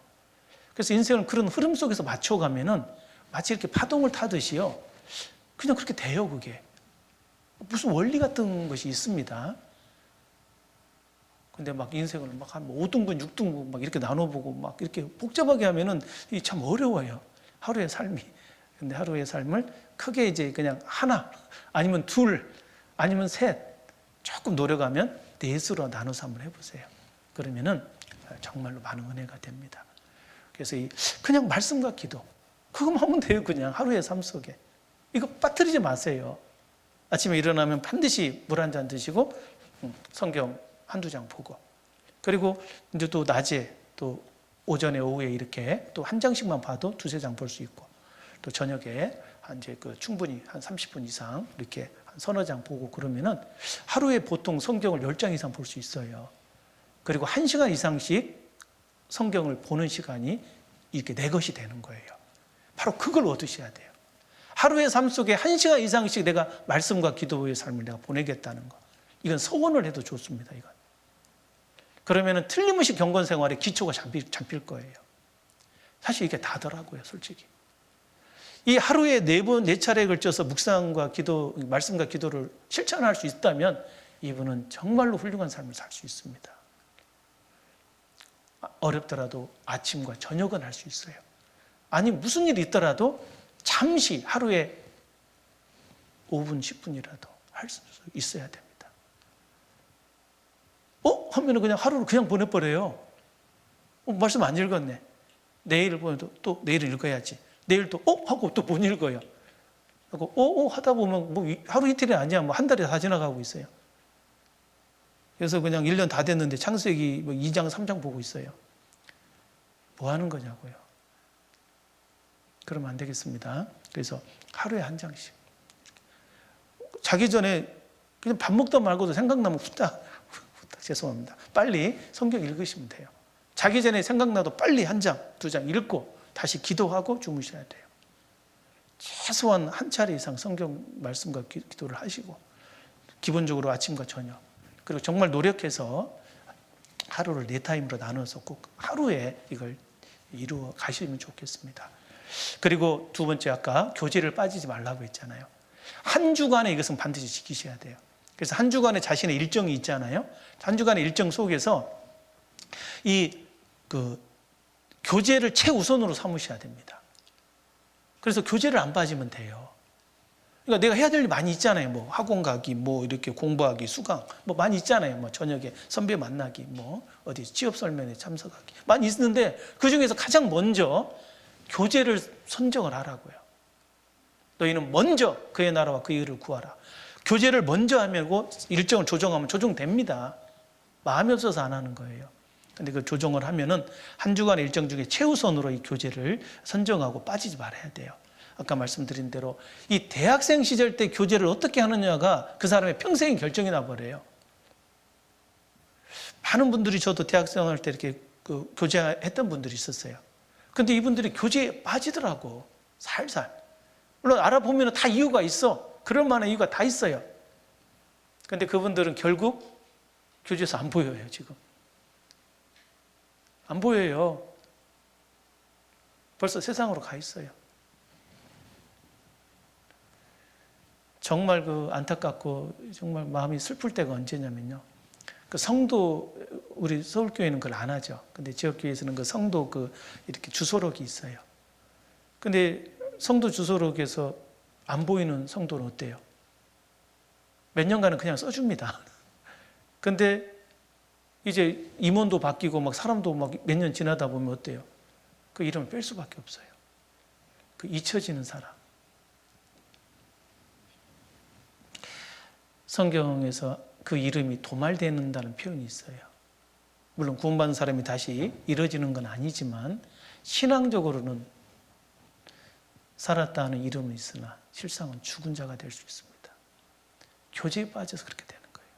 S4: 그래서 인생을 그런 흐름 속에서 맞춰가면은 마치 이렇게 파동을 타듯이요. 그냥 그렇게 돼요, 그게. 무슨 원리 같은 것이 있습니다. 근데 막 인생을 막 한 5등분, 6등분 막 이렇게 나눠보고 막 이렇게 복잡하게 하면은 이게 참 어려워요. 하루의 삶이. 근데 하루의 삶을 크게 이제 그냥 하나, 아니면 둘, 아니면 셋, 조금 노력하면 4수로 나눠서 한번 해보세요. 그러면은 정말로 많은 은혜가 됩니다. 그래서 그냥 말씀과 기도, 그것만 하면 돼요. 그냥 하루의 삶 속에. 이거 빠뜨리지 마세요. 아침에 일어나면 반드시 물 한 잔 드시고 성경 한두 장 보고 그리고 이제 또 낮에 또 오전에 오후에 이렇게 또 한 장씩만 봐도 2-3장 볼 수 있고 또 저녁에 이제 그 충분히 한 30분 이상 이렇게 한 3-4장 보고 그러면은 하루에 보통 성경을 10장 이상 볼 수 있어요. 그리고 1시간 이상씩 성경을 보는 시간이 이렇게 내 것이 되는 거예요. 바로 그걸 얻으셔야 돼요. 하루의 삶 속에 1시간 이상씩 내가 말씀과 기도의 삶을 내가 보내겠다는 거. 이건 서원을 해도 좋습니다. 이건. 그러면은 틀림없이 경건 생활에 기초가 잡힐 거예요. 사실 이게 다더라고요, 솔직히. 이 하루에 4차례에 걸쳐서 묵상과 기도, 말씀과 기도를 실천할 수 있다면 이분은 정말로 훌륭한 삶을 살 수 있습니다. 어렵더라도 아침과 저녁은 할 수 있어요. 아니 무슨 일이 있더라도 잠시 하루에 5분, 10분이라도 할 수 있어야 됩니다. 하면은 그냥 하루를 그냥 보내버려요. 말씀 안 읽었네. 내일 보내도 또 내일 읽어야지. 내일 또 하고 또 못 읽어요. 하고 하다 보면 뭐 하루 이틀이 아니야. 뭐 한 달이 다 지나가고 있어요. 그래서 그냥 1년 다 됐는데 창세기 뭐 2장, 3장 보고 있어요. 뭐 하는 거냐고요. 그러면 안 되겠습니다. 그래서 하루에 한 장씩. 자기 전에 그냥 밥 먹다 말고도 생각나면 후딱 죄송합니다. 빨리 성경 읽으시면 돼요. 자기 전에 생각나도 빨리 1장, 2장 읽고 다시 기도하고 주무셔야 돼요. 최소한 한 차례 이상 성경 말씀과 기도를 하시고 기본적으로 아침과 저녁 그리고 정말 노력해서 하루를 4타임으로 나눠서 꼭 하루에 이걸 이루어 가시면 좋겠습니다. 그리고 두 번째 아까 교제를 빠지지 말라고 했잖아요. 한 주간에 이것은 반드시 지키셔야 돼요. 그래서 한 주간에 자신의 일정이 있잖아요. 한 주간의 일정 속에서 교제를 최우선으로 삼으셔야 됩니다. 그래서 교제를 안 빠지면 돼요. 그러니까 내가 해야 될 일 많이 있잖아요. 뭐 학원 가기, 뭐 이렇게 공부하기, 수강, 뭐 많이 있잖아요. 뭐 저녁에 선배 만나기, 뭐 어디 취업 설명회 참석하기 많이 있는데 그 중에서 가장 먼저 교제를 선정을 하라고요. 너희는 먼저 그의 나라와 그의 의를 구하라. 교제를 먼저 하면 일정을 조정하면 조정됩니다. 마음이 없어서 안 하는 거예요. 근데 그 조정을 하면은 한 주간의 일정 중에 최우선으로 이 교제를 선정하고 빠지지 말아야 돼요. 아까 말씀드린 대로 이 대학생 시절 때 교제를 어떻게 하느냐가 그 사람의 평생의 결정이 나버려요. 많은 분들이 저도 대학생 할 때 이렇게 그 교제했던 분들이 있었어요. 근데 이분들이 교제에 빠지더라고. 살살. 물론 알아보면 다 이유가 있어. 그럴 만한 이유가 다 있어요. 근데 그분들은 결국 교제에서 안 보여요, 지금. 안 보여요. 벌써 세상으로 가 있어요. 정말 그 안타깝고 정말 마음이 슬플 때가 언제냐면요. 그 성도, 우리 서울교회는 그걸 안 하죠. 근데 지역교회에서는 그 성도 이렇게 주소록이 있어요. 근데 성도 주소록에서 안 보이는 성도는 어때요? 몇 년간은 그냥 써줍니다. 근데 이제 임원도 바뀌고 막 사람도 막 몇 년 지나다 보면 어때요? 그 이름을 뺄 수밖에 없어요. 그 잊혀지는 사람. 성경에서 그 이름이 도말되는다는 표현이 있어요. 물론 구원받은 사람이 다시 이뤄지는 건 아니지만 신앙적으로는 살았다는 이름은 있으나 실상은 죽은 자가 될 수 있습니다. 교제에 빠져서 그렇게 되는 거예요.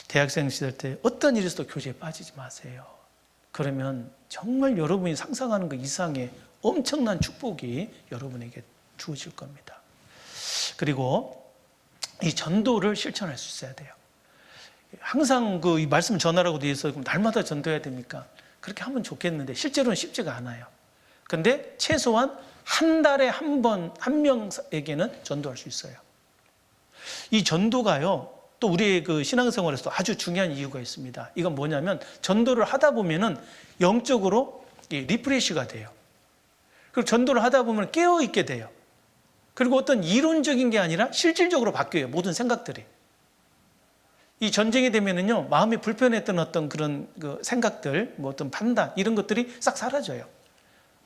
S4: 대학생 시절 때 어떤 일이 있어도 교제에 빠지지 마세요. 그러면 정말 여러분이 상상하는 그 이상의 엄청난 축복이 여러분에게 주어질 겁니다. 그리고 이 전도를 실천할 수 있어야 돼요. 항상 이 말씀 전하라고 되어 있어서 날마다 전도해야 됩니까? 그렇게 하면 좋겠는데 실제로는 쉽지가 않아요. 근데 최소한 한 달에 한 번, 한 명에게는 전도할 수 있어요. 이 전도가요, 또 우리의 그 신앙생활에서도 아주 중요한 이유가 있습니다. 이건 뭐냐면 전도를 하다 보면은 영적으로 리프레시가 돼요. 그리고 전도를 하다 보면 깨어있게 돼요. 그리고 어떤 이론적인 게 아니라 실질적으로 바뀌어요. 모든 생각들이. 이 전쟁이 되면은요, 마음이 불편했던 어떤 그런 그 생각들, 뭐 어떤 판단, 이런 것들이 싹 사라져요.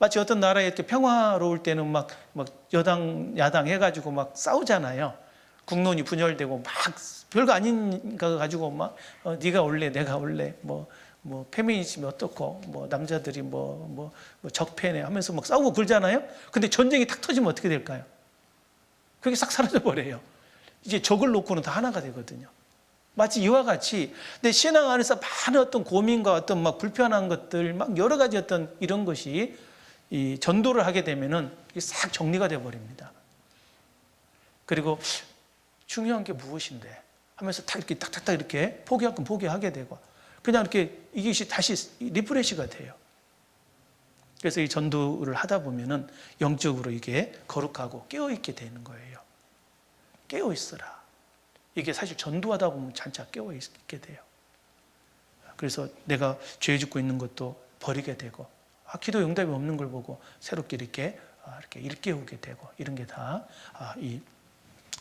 S4: 마치 어떤 나라에 이렇게 평화로울 때는 막 여당, 야당 해가지고 막 싸우잖아요. 국론이 분열되고 막 별거 아닌 거 가지고 막 네가 올래, 내가 올래, 뭐 페미니즘이 어떻고, 뭐 남자들이 뭐 적폐네 하면서 막 싸우고 그러잖아요. 근데 전쟁이 탁 터지면 어떻게 될까요? 그게 싹 사라져 버려요. 이제 적을 놓고는 다 하나가 되거든요. 마치 이와 같이 내 신앙 안에서 많은 어떤 고민과 어떤 막 불편한 것들, 막 여러 가지 어떤 이런 것이 이 전도를 하게 되면은 이게 싹 정리가 돼 버립니다. 그리고 중요한 게 무엇인데 하면서 다 이렇게 탁탁탁 이렇게 포기할 건 포기하게 되고 그냥 이렇게 이것이 다시 리프레시가 돼요. 그래서 이 전도를 하다 보면은 영적으로 이게 거룩하고 깨어있게 되는 거예요. 깨어있어라. 이게 사실 전도하다 보면 잔차 깨어있게 돼요. 그래서 내가 죄 짓고 있는 것도 버리게 되고, 기도 응답이 없는 걸 보고 새롭게 이렇게 일깨우게 되고, 이런 게 다 이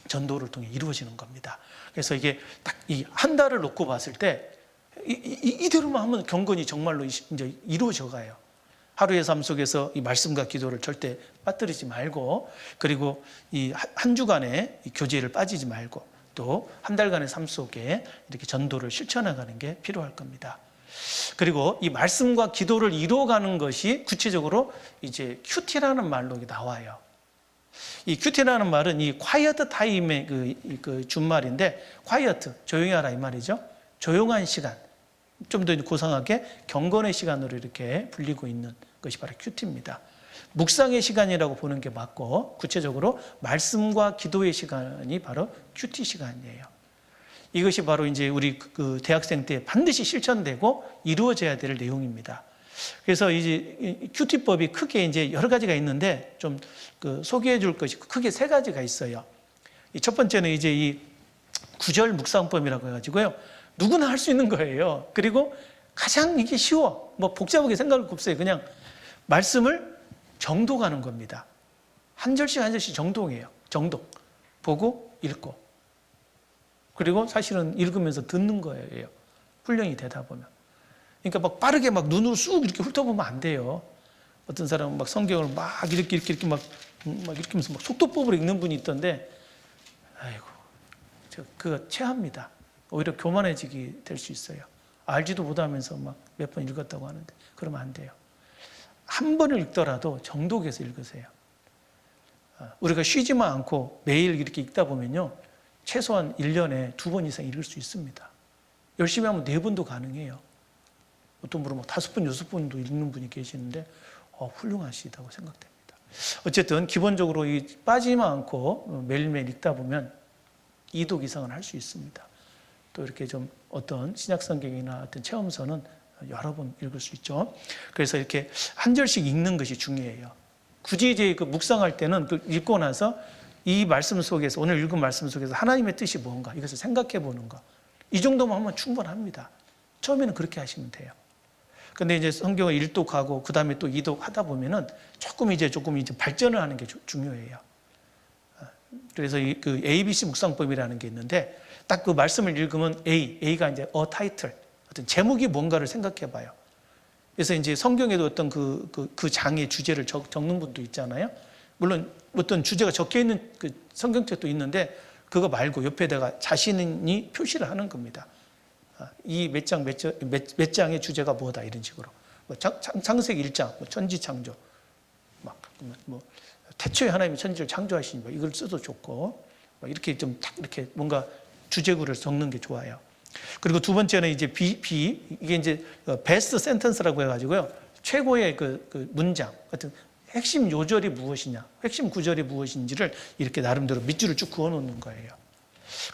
S4: 전도를 통해 이루어지는 겁니다. 그래서 이게 딱 이 한 달을 놓고 봤을 때 이대로만 하면 경건이 정말로 이제 이루어져 가요. 하루의 삶 속에서 이 말씀과 기도를 절대 빠뜨리지 말고, 그리고 이 한 주간의 이 교제를 빠지지 말고, 또 한 달간의 삶 속에 이렇게 전도를 실천해가는 게 필요할 겁니다. 그리고 이 말씀과 기도를 이루어가는 것이 구체적으로 이제 큐티라는 말로 나와요. 이 큐티라는 말은 이 quiet time의 그 준말인데, quiet, 조용히 하라 이 말이죠. 조용한 시간, 좀 더 고상하게 경건의 시간으로 이렇게 불리고 있는 것이 바로 큐티입니다. 묵상의 시간이라고 보는 게 맞고, 구체적으로 말씀과 기도의 시간이 바로 큐티 시간이에요. 이것이 바로 이제 우리 그 대학생 때 반드시 실천되고 이루어져야 될 내용입니다. 그래서 이제 큐티법이 크게 이제 여러 가지가 있는데 좀 그 소개해 줄 것이 크게 세 가지가 있어요. 첫 번째는 이제 이 구절 묵상법이라고 해가지고요. 누구나 할 수 있는 거예요. 그리고 가장 이게 쉬워. 뭐 복잡하게 생각할 거 없어요. 그냥 말씀을 정독하는 겁니다. 한 절씩 한 절씩 정독이에요. 정독. 보고 읽고. 그리고 사실은 읽으면서 듣는 거예요. 훈련이 되다 보면. 그러니까 막 빠르게 막 눈으로 쑥 이렇게 훑어보면 안 돼요. 어떤 사람은 막 성경을 막 이렇게 막 이렇게 하면서 막 속도법으로 읽는 분이 있던데, 아이고, 그거 체합니다. 오히려 교만해지게 될 수 있어요. 알지도 못하면서 막 몇 번 읽었다고 하는데, 그러면 안 돼요. 한 번을 읽더라도 정독해서 읽으세요. 우리가 쉬지만 않고 매일 이렇게 읽다 보면요, 최소한 1년에 2번 이상 읽을 수 있습니다. 열심히 하면 4번도 가능해요. 어떤 분은 막 5번, 6번도 읽는 분이 계시는데 훌륭하시다고 생각됩니다. 어쨌든 기본적으로 빠지만 않고 매일매일 읽다 보면 2독 이상은 할 수 있습니다. 또 이렇게 좀 어떤 신약성경이나 어떤 체험서는 여러 번 읽을 수 있죠. 그래서 이렇게 한 절씩 읽는 것이 중요해요. 굳이 이제 그 묵상할 때는 그 읽고 나서 이 말씀 속에서, 오늘 읽은 말씀 속에서 하나님의 뜻이 뭔가 이것을 생각해 보는 거, 이 정도만 하면 충분합니다. 처음에는 그렇게 하시면 돼요. 근데 이제 성경을 1독하고 그 다음에 또 2독 하다 보면은 조금 이제 발전을 하는 게 중요해요. 그래서 그 ABC 묵상법이라는 게 있는데, 딱 그 말씀을 읽으면 A가 이제 타이틀, 어떤 제목이 뭔가를 생각해 봐요. 그래서 이제 성경에도 어떤 그 장의 주제를 적는 분도 있잖아요. 물론 어떤 주제가 적혀 있는 그 성경책도 있는데, 그거 말고 옆에다가 자신이 표시를 하는 겁니다. 이 몇 장의 주제가 뭐다, 이런 식으로. 뭐 창세기 1장, 뭐 천지창조, 뭐 태초에 하나님이 천지를 창조하시니 뭐 이걸 써도 좋고, 이렇게 좀 딱 이렇게 뭔가 주제구를 적는 게 좋아요. 그리고 두 번째는 이제 이게 이제 베스트 센텐스라고 해가지고요, 최고의 그 문장 같은 핵심 요절이 무엇이냐, 핵심 구절이 무엇인지를 이렇게 나름대로 밑줄을 쭉 그어놓는 거예요.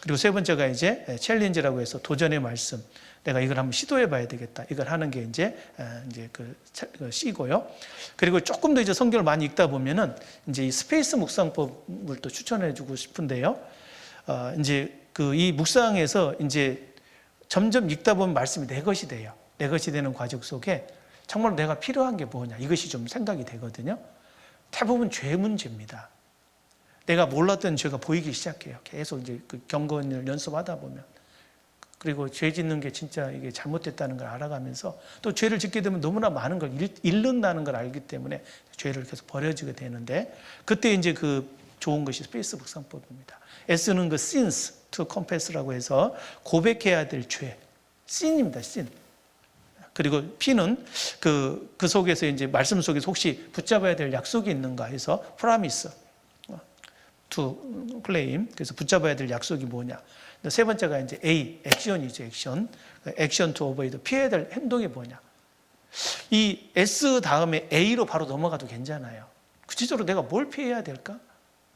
S4: 그리고 세 번째가 이제 챌린지라고 해서 도전의 말씀, 내가 이걸 한번 시도해 봐야 되겠다, 이걸 하는 게 이제 그 C고요. 그리고 조금 더 이제 성경을 많이 읽다 보면은 이제 이 스페이스 묵상법을 또 추천해 주고 싶은데요. 이제 이 묵상에서 이제 점점 읽다 보면 말씀이 내 것이 돼요. 내 것이 되는 과정 속에 정말 내가 필요한 게 뭐냐, 이것이 좀 생각이 되거든요. 대부분 죄 문제입니다. 내가 몰랐던 죄가 보이기 시작해요. 계속 이제 그 경건을 연습하다 보면. 그리고 죄 짓는 게 진짜 이게 잘못됐다는 걸 알아가면서, 또 죄를 짓게 되면 너무나 많은 걸 잃는다는 걸 알기 때문에 죄를 계속 버려지게 되는데, 그때 이제 그 좋은 것이 스페이스 묵상법입니다. S는 그 sins to confess라고 해서 고백해야 될 죄, sin입니다, sin. 그리고 P는 그 속에서 이제 말씀 속에서 혹시 붙잡아야 될 약속이 있는가 해서 promise to claim, 그래서 붙잡아야 될 약속이 뭐냐. 세 번째가 이제 A, 액션이죠, 액션. 액션 to avoid, 피해야 될 행동이 뭐냐. 이 S 다음에 A로 바로 넘어가도 괜찮아요. 구체적으로 내가 뭘 피해야 될까?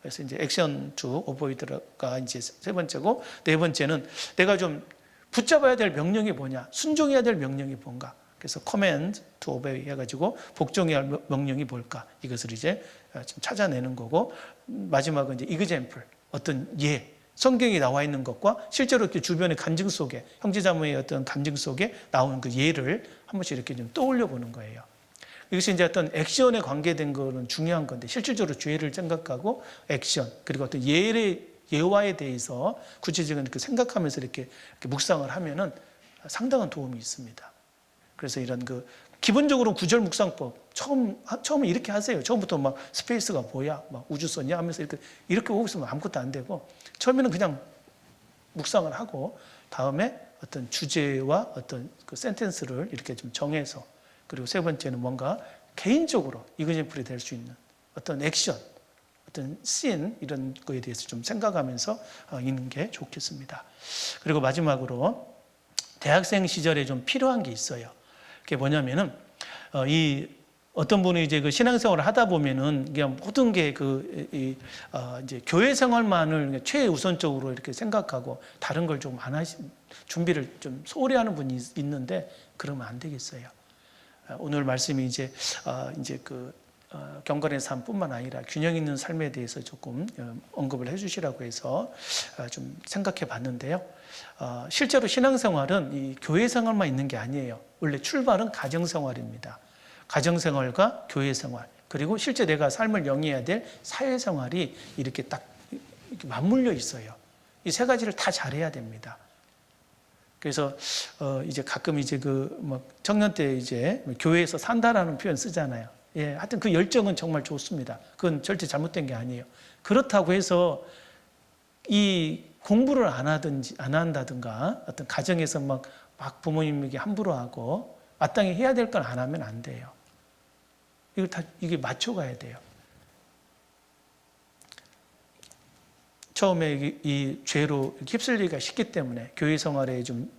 S4: 그래서 이제 액션 to avoid가 이제 세 번째고, 네 번째는 내가 좀 붙잡아야 될 명령이 뭐냐, 순종해야 될 명령이 뭔가. 그래서 command to obey 해가지고 복종해야 할 명령이 뭘까, 이것을 이제 좀 찾아내는 거고, 마지막은 이제 example, 어떤 예, 성경에 나와 있는 것과 실제로 이렇게 주변의 간증 속에, 형제자매의 어떤 간증 속에 나오는 그 예를 한 번씩 이렇게 좀 떠올려 보는 거예요. 이것이 이제 어떤 액션에 관계된 거는 중요한 건데, 실질적으로 죄를 생각하고 액션, 그리고 어떤 예화에 대해서 구체적인 그 생각하면서 이렇게 묵상을 하면은 상당한 도움이 있습니다. 그래서 이런 그 기본적으로 구절 묵상법 처음에 이렇게 하세요. 처음부터 막 스페이스가 뭐야, 막 우주선이야 하면서 이렇게 오고 있으면 아무것도 안 되고, 처음에는 그냥 묵상을 하고 다음에 어떤 주제와 어떤 그 센텐스를 이렇게 좀 정해서, 그리고 세 번째는 뭔가 개인적으로 이그젠플이 될 수 있는 어떤 액션, 어떤 씬, 이런 거에 대해서 좀 생각하면서 읽는 게 좋겠습니다. 그리고 마지막으로 대학생 시절에 좀 필요한 게 있어요. 그게 뭐냐면은 어떤 분이 이제 그 신앙생활을 하다 보면은 그냥 모든 게 이제 교회 생활만을 최우선적으로 이렇게 생각하고 다른 걸 좀 안 준비를 좀 소홀히 하는 분이 있는데, 그러면 안 되겠어요. 오늘 말씀이 이제 경건의 삶뿐만 아니라 균형 있는 삶에 대해서 조금 언급을 해주시라고 해서 좀 생각해 봤는데요. 실제로 신앙생활은 이 교회 생활만 있는 게 아니에요. 원래 출발은 가정생활입니다. 가정생활과 교회생활, 그리고 실제 내가 삶을 영위해야 될 사회생활이 이렇게 딱 이렇게 맞물려 있어요. 이 세 가지를 다 잘해야 됩니다. 그래서 이제 가끔 이제 뭐 청년 때 이제 교회에서 산다라는 표현 쓰잖아요. 예, 하여튼 그 열정은 정말 좋습니다. 그건 절대 잘못된 게 아니에요. 그렇다고 해서 이 공부를 안 한다든가 어떤 가정에서 막 부모님에게 함부로 하고 마땅히 해야 될 건 안 하면 안 돼요. 이게 맞춰가야 돼요. 처음에 이 죄로 휩쓸리기가 쉽기 때문에 교회 생활에 좀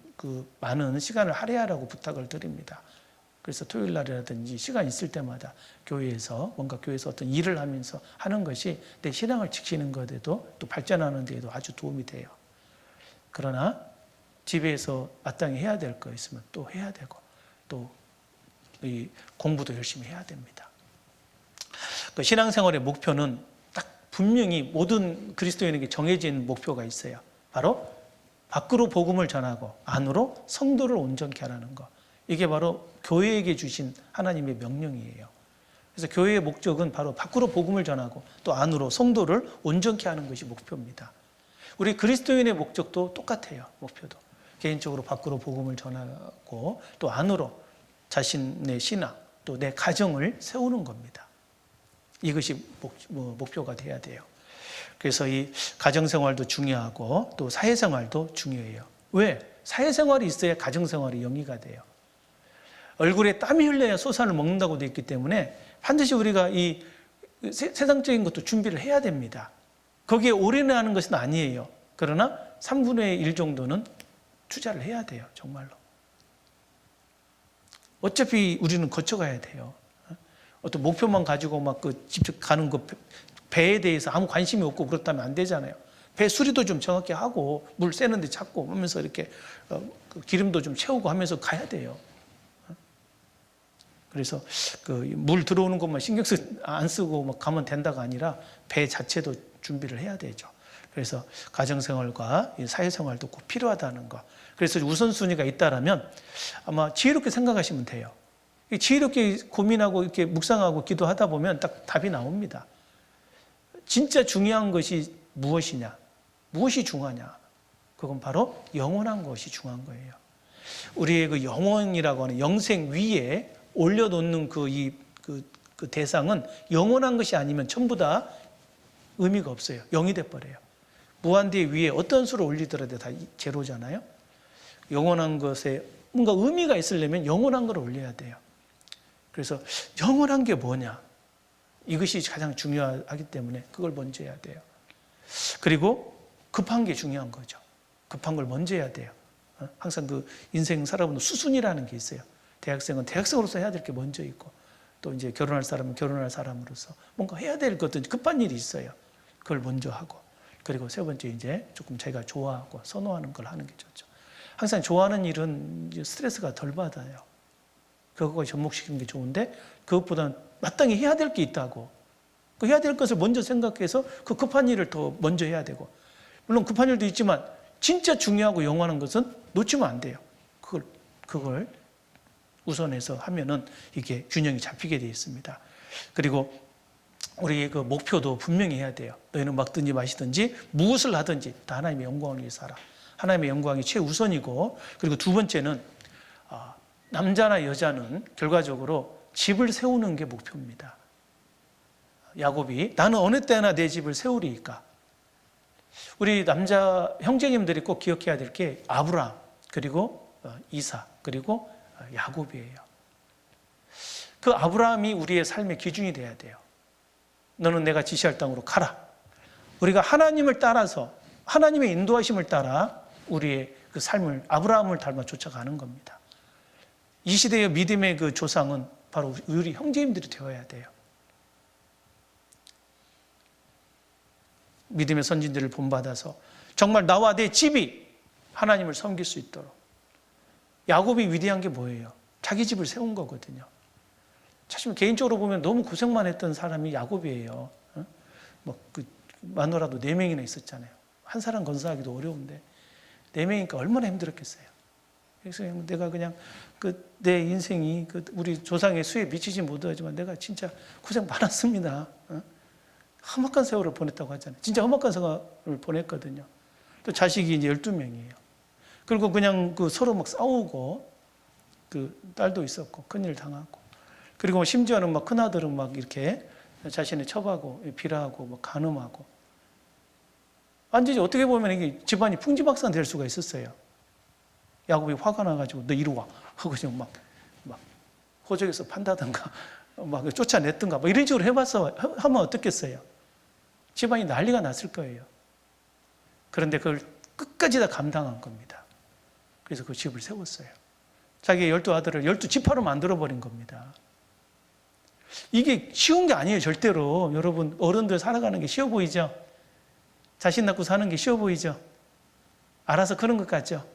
S4: 많은 시간을 할애하라고 부탁을 드립니다. 그래서 토요일 날이라든지 시간 있을 때마다 교회에서 어떤 일을 하면서 하는 것이 내 신앙을 지키는 것에도 또 발전하는 데에도 아주 도움이 돼요. 그러나 집에서 마땅히 해야 될 거 있으면 또 해야 되고 또 이 공부도 열심히 해야 됩니다. 그 신앙생활의 목표는 딱 분명히 모든 그리스도인에게 정해진 목표가 있어요. 바로 밖으로 복음을 전하고 안으로 성도를 온전케 하라는 것. 이게 바로 교회에게 주신 하나님의 명령이에요. 그래서 교회의 목적은 바로 밖으로 복음을 전하고 또 안으로 성도를 온전케 하는 것이 목표입니다. 우리 그리스도인의 목적도 똑같아요. 목표도. 개인적으로 밖으로 복음을 전하고 또 안으로 자신의 신앙 또 내 가정을 세우는 겁니다. 이것이 목표가 돼야 돼요. 그래서 이 가정생활도 중요하고 또 사회생활도 중요해요. 왜? 사회생활이 있어야 가정생활이 영위가 돼요. 얼굴에 땀이 흘려야 소산을 먹는다고 되어 있기 때문에 반드시 우리가 이 세상적인 것도 준비를 해야 됩니다. 거기에 올인하는 것은 아니에요. 그러나 3분의 1 정도는 투자를 해야 돼요. 정말로. 어차피 우리는 거쳐가야 돼요. 어떤 목표만 가지고 막 직접 가는 거 배에 대해서 아무 관심이 없고 그렇다면 안 되잖아요. 배 수리도 좀 정확히 하고 물 새는데 찾고 하면서 이렇게 기름도 좀 채우고 하면서 가야 돼요. 그래서 물 들어오는 것만 신경 안 쓰고 막 가면 된다가 아니라 배 자체도 준비를 해야 되죠. 그래서 가정생활과 사회생활도 꼭 필요하다는 거. 그래서 우선순위가 있다라면 아마 지혜롭게 생각하시면 돼요. 지혜롭게 고민하고 이렇게 묵상하고 기도하다 보면 딱 답이 나옵니다. 진짜 중요한 것이 무엇이냐? 무엇이 중요하냐? 그건 바로 영원한 것이 중요한 거예요. 우리의 그 영원이라고 하는 영생 위에 올려놓는 그 대상은 영원한 것이 아니면 전부 다 의미가 없어요. 0이 돼버려요. 무한대 위에 어떤 수를 올리더라도 다 제로잖아요. 영원한 것에 뭔가 의미가 있으려면 영원한 걸 올려야 돼요. 그래서 영원한 게 뭐냐? 이것이 가장 중요하기 때문에 그걸 먼저 해야 돼요. 그리고 급한 게 중요한 거죠. 급한 걸 먼저 해야 돼요. 항상 그 인생 살아보는 수순이라는 게 있어요. 대학생은 대학생으로서 해야 될 게 먼저 있고 또 이제 결혼할 사람은 결혼할 사람으로서 뭔가 해야 될 것도 급한 일이 있어요. 그걸 먼저 하고 그리고 세 번째 이제 조금 자기가 좋아하고 선호하는 걸 하는 게 좋죠. 항상 좋아하는 일은 스트레스가 덜 받아요. 그거에 접목시키는 게 좋은데 그것보다는 마땅히 해야 될 게 있다고 그 해야 될 것을 먼저 생각해서 그 급한 일을 더 먼저 해야 되고 물론 급한 일도 있지만 진짜 중요하고 영원한 것은 놓치면 안 돼요. 그걸 우선해서 하면은 이게 균형이 잡히게 되어 있습니다. 그리고 우리의 그 목표도 분명히 해야 돼요. 너희는 먹든지 마시든지 무엇을 하든지 다 하나님의 영광을 위해 살아. 하나님의 영광이 최우선이고 그리고 두 번째는 남자나 여자는 결과적으로 집을 세우는 게 목표입니다. 야곱이 나는 어느 때나 내 집을 세우리이까. 우리 남자 형제님들이 꼭 기억해야 될 게 아브라함 그리고 이사 그리고 야곱이에요. 그 아브라함이 우리의 삶의 기준이 돼야 돼요. 너는 내가 지시할 땅으로 가라. 우리가 하나님을 따라서 하나님의 인도하심을 따라 우리의 그 삶을 아브라함을 닮아 쫓아가는 겁니다. 이 시대의 믿음의 그 조상은 바로 우리 형제님들이 되어야 돼요. 믿음의 선진들을 본받아서 정말 나와 내 집이 하나님을 섬길 수 있도록. 야곱이 위대한 게 뭐예요? 자기 집을 세운 거거든요. 사실 개인적으로 보면 너무 고생만 했던 사람이 야곱이에요. 마누라도 4명이나 있었잖아요. 한 사람 건사하기도 어려운데 4명이니까 얼마나 힘들었겠어요. 그래서 내가 그냥 내 인생이 우리 조상의 수에 미치지 못하지만 내가 진짜 고생 많았습니다. 험악한 세월을 보냈다고 하잖아요. 진짜 험악한 세월을 보냈거든요. 또 자식이 이제 12명이에요. 그리고 그냥 서로 막 싸우고, 딸도 있었고, 큰일 당하고. 그리고 심지어는 막 큰아들은 막 이렇게 자신의 첩하고, 비라하고, 뭐 간음하고. 완전히 어떻게 보면 이게 집안이 풍지박산 될 수가 있었어요. 야곱이 화가 나가지고 너 이리 와 하고 지금 막 호적에서 판다든가 막 쫓아냈든가 뭐 이런 식으로 하면 어떻겠어요? 집안이 난리가 났을 거예요. 그런데 그걸 끝까지 다 감당한 겁니다. 그래서 그 집을 세웠어요. 자기의 12아들을 12지파로 만들어버린 겁니다. 이게 쉬운 게 아니에요, 절대로. 여러분, 어른들 살아가는 게 쉬워 보이죠? 자신 낳고 사는 게 쉬워 보이죠? 알아서 그런 것 같죠?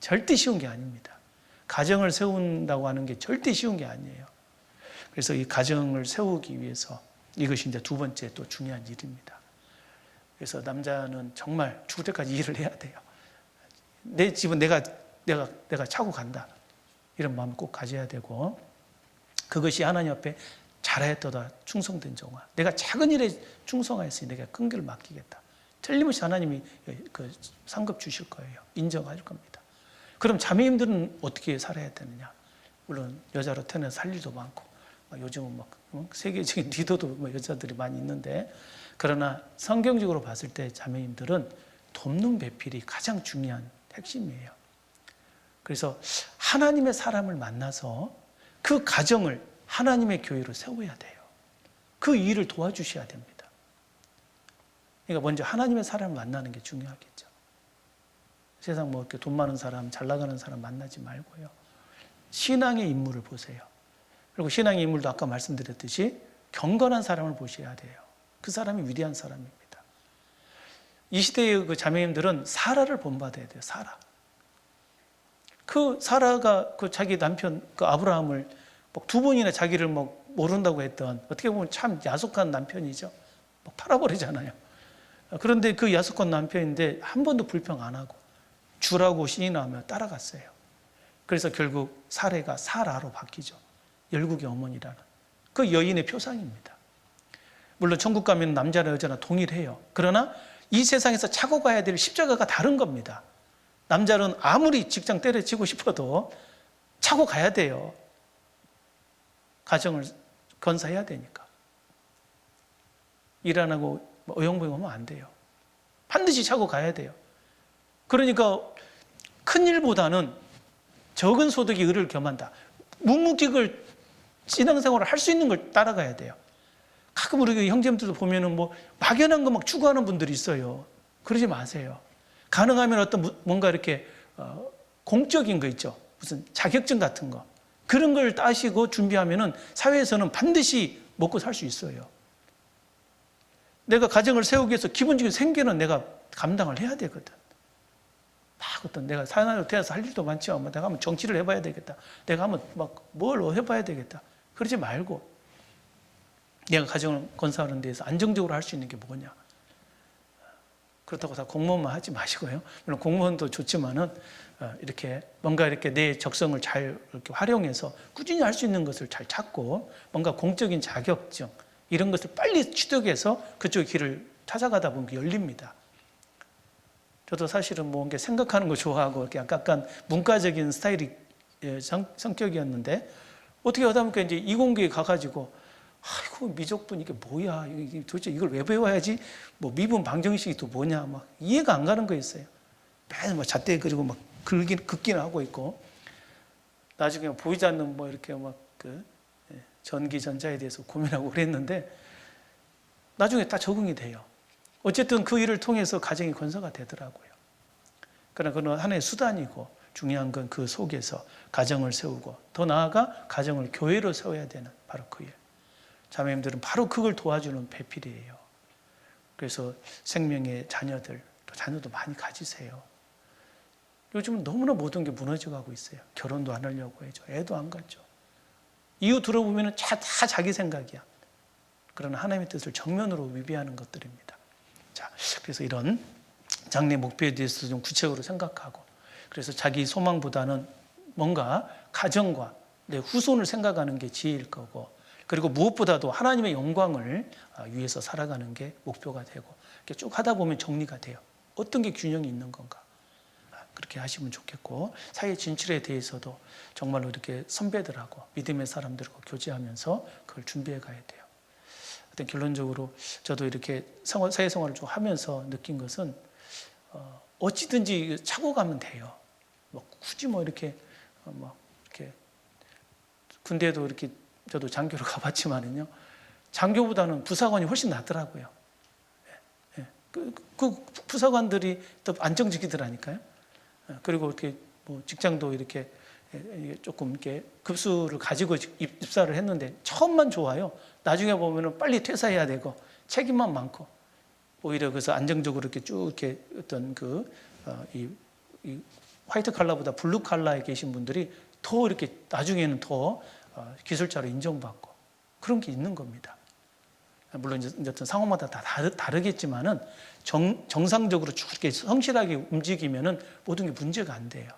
S4: 절대 쉬운 게 아닙니다. 가정을 세운다고 하는 게 절대 쉬운 게 아니에요. 그래서 이 가정을 세우기 위해서 이것이 이제 두 번째 또 중요한 일입니다. 그래서 남자는 정말 죽을 때까지 일을 해야 돼요. 내 집은 내가 차고 간다. 이런 마음을 꼭 가져야 되고, 그것이 하나님 앞에 잘하였도다 충성된 종아. 내가 작은 일에 충성하였으니 내가 큰 길을 맡기겠다. 틀림없이 하나님이 상급 주실 거예요. 인정할 겁니다. 그럼 자매님들은 어떻게 살아야 되느냐? 물론 여자로 태어나서 살 일도 많고, 요즘은 세계적인 리더도 여자들이 많이 있는데, 그러나 성경적으로 봤을 때 자매님들은 돕는 배필이 가장 중요한 핵심이에요. 그래서 하나님의 사람을 만나서 그 가정을 하나님의 교회로 세워야 돼요. 그 일을 도와주셔야 됩니다. 그러니까 먼저 하나님의 사람을 만나는 게 중요하겠죠. 세상 이렇게 돈 많은 사람, 잘 나가는 사람 만나지 말고요. 신앙의 인물을 보세요. 그리고 신앙의 인물도 아까 말씀드렸듯이 경건한 사람을 보셔야 돼요. 그 사람이 위대한 사람입니다. 이 시대의 그 자매님들은 사라를 본받아야 돼요. 사라. 그 사라가 자기 남편 아브라함을 두 번이나 자기를 모른다고 했던, 어떻게 보면 참 야속한 남편이죠. 팔아버리잖아요. 그런데 그 야속한 남편인데 한 번도 불평 안 하고 주라고 시인하며 따라갔어요. 그래서 결국 사례가 사라로 바뀌죠. 열국의 어머니라는 그 여인의 표상입니다. 물론 천국 가면 남자나 여자나 동일해요. 그러나 이 세상에서 차고 가야 될 십자가가 다른 겁니다. 남자는 아무리 직장 때려치고 싶어도 차고 가야 돼요. 가정을 건사해야 되니까. 일 안 하고 어영부영하면 안 돼요. 반드시 차고 가야 돼요. 그러니까 큰 일보다는 적은 소득이 을을 겸한다. 묵묵직을 신앙생활을 할 수 있는 걸 따라가야 돼요. 가끔 우리 형제님들도 보면은 막연한 거 추구하는 분들이 있어요. 그러지 마세요. 가능하면 어떤 뭔가 이렇게 공적인 거 있죠. 무슨 자격증 같은 거. 그런 걸 따시고 준비하면은 사회에서는 반드시 먹고 살 수 있어요. 내가 가정을 세우기 위해서 기본적인 생계는 내가 감당을 해야 되거든. 내가 사나이로 태어나서 할 일도 많지만 내가 한번 정치를 해봐야 되겠다. 내가 한번 뭘 해봐야 되겠다. 그러지 말고 내가 가정을 건설하는 데서 안정적으로 할 수 있는 게 뭐냐. 그렇다고 다 공무원만 하지 마시고요. 물론 공무원도 좋지만은 이렇게 뭔가 이렇게 내 적성을 잘 이렇게 활용해서 꾸준히 할 수 있는 것을 잘 찾고 뭔가 공적인 자격증 이런 것을 빨리 취득해서 그쪽 길을 찾아가다 보면 열립니다. 저도 사실은 뭔가 생각하는 거 좋아하고 이렇게 약간 문과적인 스타일이 성격이었는데 어떻게 하다 보니까 이제 이공계에 가가지고 아이고 미적분 이게 뭐야? 도대체 이걸 왜 배워야지? 미분 방정식이 또 뭐냐? 이해가 안 가는 거였어요. 매일 잣대 그리고 긋기는 하고 있고 나중에 보이지 않는 이렇게 전기 전자에 대해서 고민하고 그랬는데 나중에 다 적응이 돼요. 어쨌든 그 일을 통해서 가정이 건설가 되더라고요. 그러나 그건 하나의 수단이고 중요한 건 그 속에서 가정을 세우고 더 나아가 가정을 교회로 세워야 되는 바로 그 일. 자매님들은 바로 그걸 도와주는 배필이에요. 그래서 생명의 자녀들, 자녀도 많이 가지세요. 요즘은 너무나 모든 게 무너져 가고 있어요. 결혼도 안 하려고 해죠. 애도 안 갖죠. 이유 들어보면 다 자기 생각이야. 그러나 하나님의 뜻을 정면으로 위배하는 것들입니다. 자, 그래서 이런 장래 목표에 대해서 좀 구체적으로 생각하고 그래서 자기 소망보다는 뭔가 가정과 내 후손을 생각하는 게 지혜일 거고, 그리고 무엇보다도 하나님의 영광을 위해서 살아가는 게 목표가 되고, 이렇게 쭉 하다 보면 정리가 돼요. 어떤 게 균형이 있는 건가, 그렇게 하시면 좋겠고, 사회 진출에 대해서도 정말로 이렇게 선배들하고 믿음의 사람들과 교제하면서 그걸 준비해 가야 돼요. 어떤 결론적으로 저도 이렇게 사회생활을 좀 하면서 느낀 것은 어찌든지 차고 가면 돼요. 뭐 굳이 뭐 이렇게 군대도 이렇게 저도 장교로 가봤지만은요, 장교보다는 부사관이 훨씬 낫더라고요. 예, 예. 그 부사관들이 더 안정적이더라니까요. 그리고 이렇게 뭐 직장도 이렇게 조금 이렇게 급수를 가지고 입사를 했는데 처음만 좋아요. 나중에 보면은 빨리 퇴사해야 되고 책임만 많고, 오히려 그래서 안정적으로 이렇게 쭉 이렇게 어떤 이 화이트 칼라보다 블루 칼라에 계신 분들이 더 이렇게 나중에는 더 기술자로 인정받고 그런 게 있는 겁니다. 물론 이제 어떤 상황마다 다 다르겠지만은 정상적으로 쭉 이렇게 성실하게 움직이면은 모든 게 문제가 안 돼요.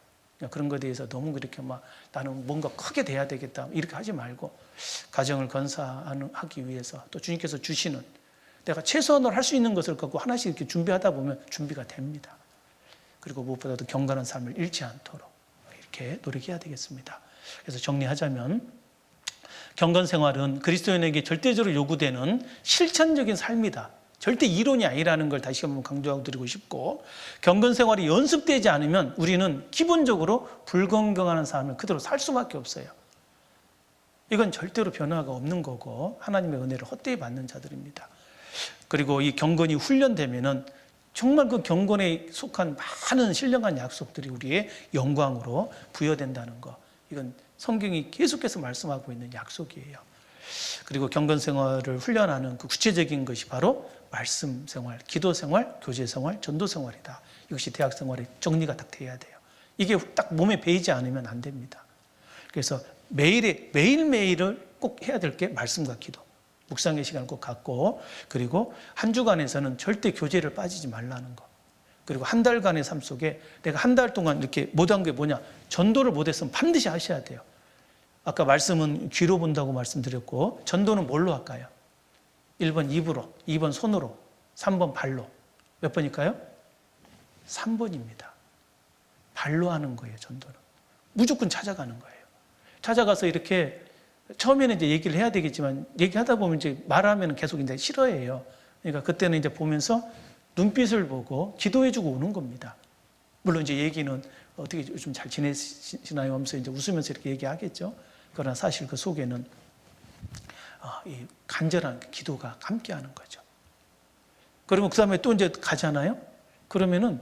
S4: 그런 것에 대해서 너무 그렇게 막 나는 뭔가 크게 돼야 되겠다 이렇게 하지 말고, 가정을 건사하기 위해서 또 주님께서 주시는 내가 최선을 할 수 있는 것을 갖고 하나씩 이렇게 준비하다 보면 준비가 됩니다. 그리고 무엇보다도 경건한 삶을 잃지 않도록 이렇게 노력해야 되겠습니다. 그래서 정리하자면, 경건 생활은 그리스도인에게 절대적으로 요구되는 실천적인 삶이다. 절대 이론이 아니라는 걸 다시 한번 강조하고 드리고 싶고, 경건 생활이 연습되지 않으면 우리는 기본적으로 불건강한 삶을 그대로 살 수밖에 없어요. 이건 절대로 변화가 없는 거고 하나님의 은혜를 헛되이 받는 자들입니다. 그리고 이 경건이 훈련되면은 정말 그 경건에 속한 많은 신령한 약속들이 우리의 영광으로 부여된다는 거, 이건 성경이 계속해서 말씀하고 있는 약속이에요. 그리고 경건 생활을 훈련하는 그 구체적인 것이 바로 말씀 생활, 기도 생활, 교제 생활, 전도 생활이다. 이것이 대학 생활의 정리가 딱 돼야 돼요. 이게 딱 몸에 배이지 않으면 안 됩니다. 그래서 매일매일을 꼭 해야 될 게 말씀과 기도, 묵상의 시간을 꼭 갖고, 그리고 한 주간에서는 절대 교제를 빠지지 말라는 거. 그리고 한 달간의 삶 속에 내가 한 달 동안 이렇게 못한 게 뭐냐, 전도를 못했으면 반드시 하셔야 돼요. 아까 말씀은 귀로 본다고 말씀드렸고, 전도는 뭘로 할까요? 1번 입으로, 2번 손으로, 3번 발로. 몇 번일까요? 3번입니다. 발로 하는 거예요, 전도는. 무조건 찾아가는 거예요. 찾아가서 이렇게 처음에는 이제 얘기를 해야 되겠지만, 얘기하다 보면 이제 말하면 계속 이제 싫어해요. 그러니까 그때는 이제 보면서 눈빛을 보고 기도해주고 오는 겁니다. 물론 이제 얘기는 어떻게 요즘 잘 지내시나요? 하면서 이제 웃으면서 이렇게 얘기하겠죠. 그러나 사실 그 속에는 이 간절한 기도가 함께하는 거죠. 그러면 그 다음에 또 이제 가잖아요. 그러면은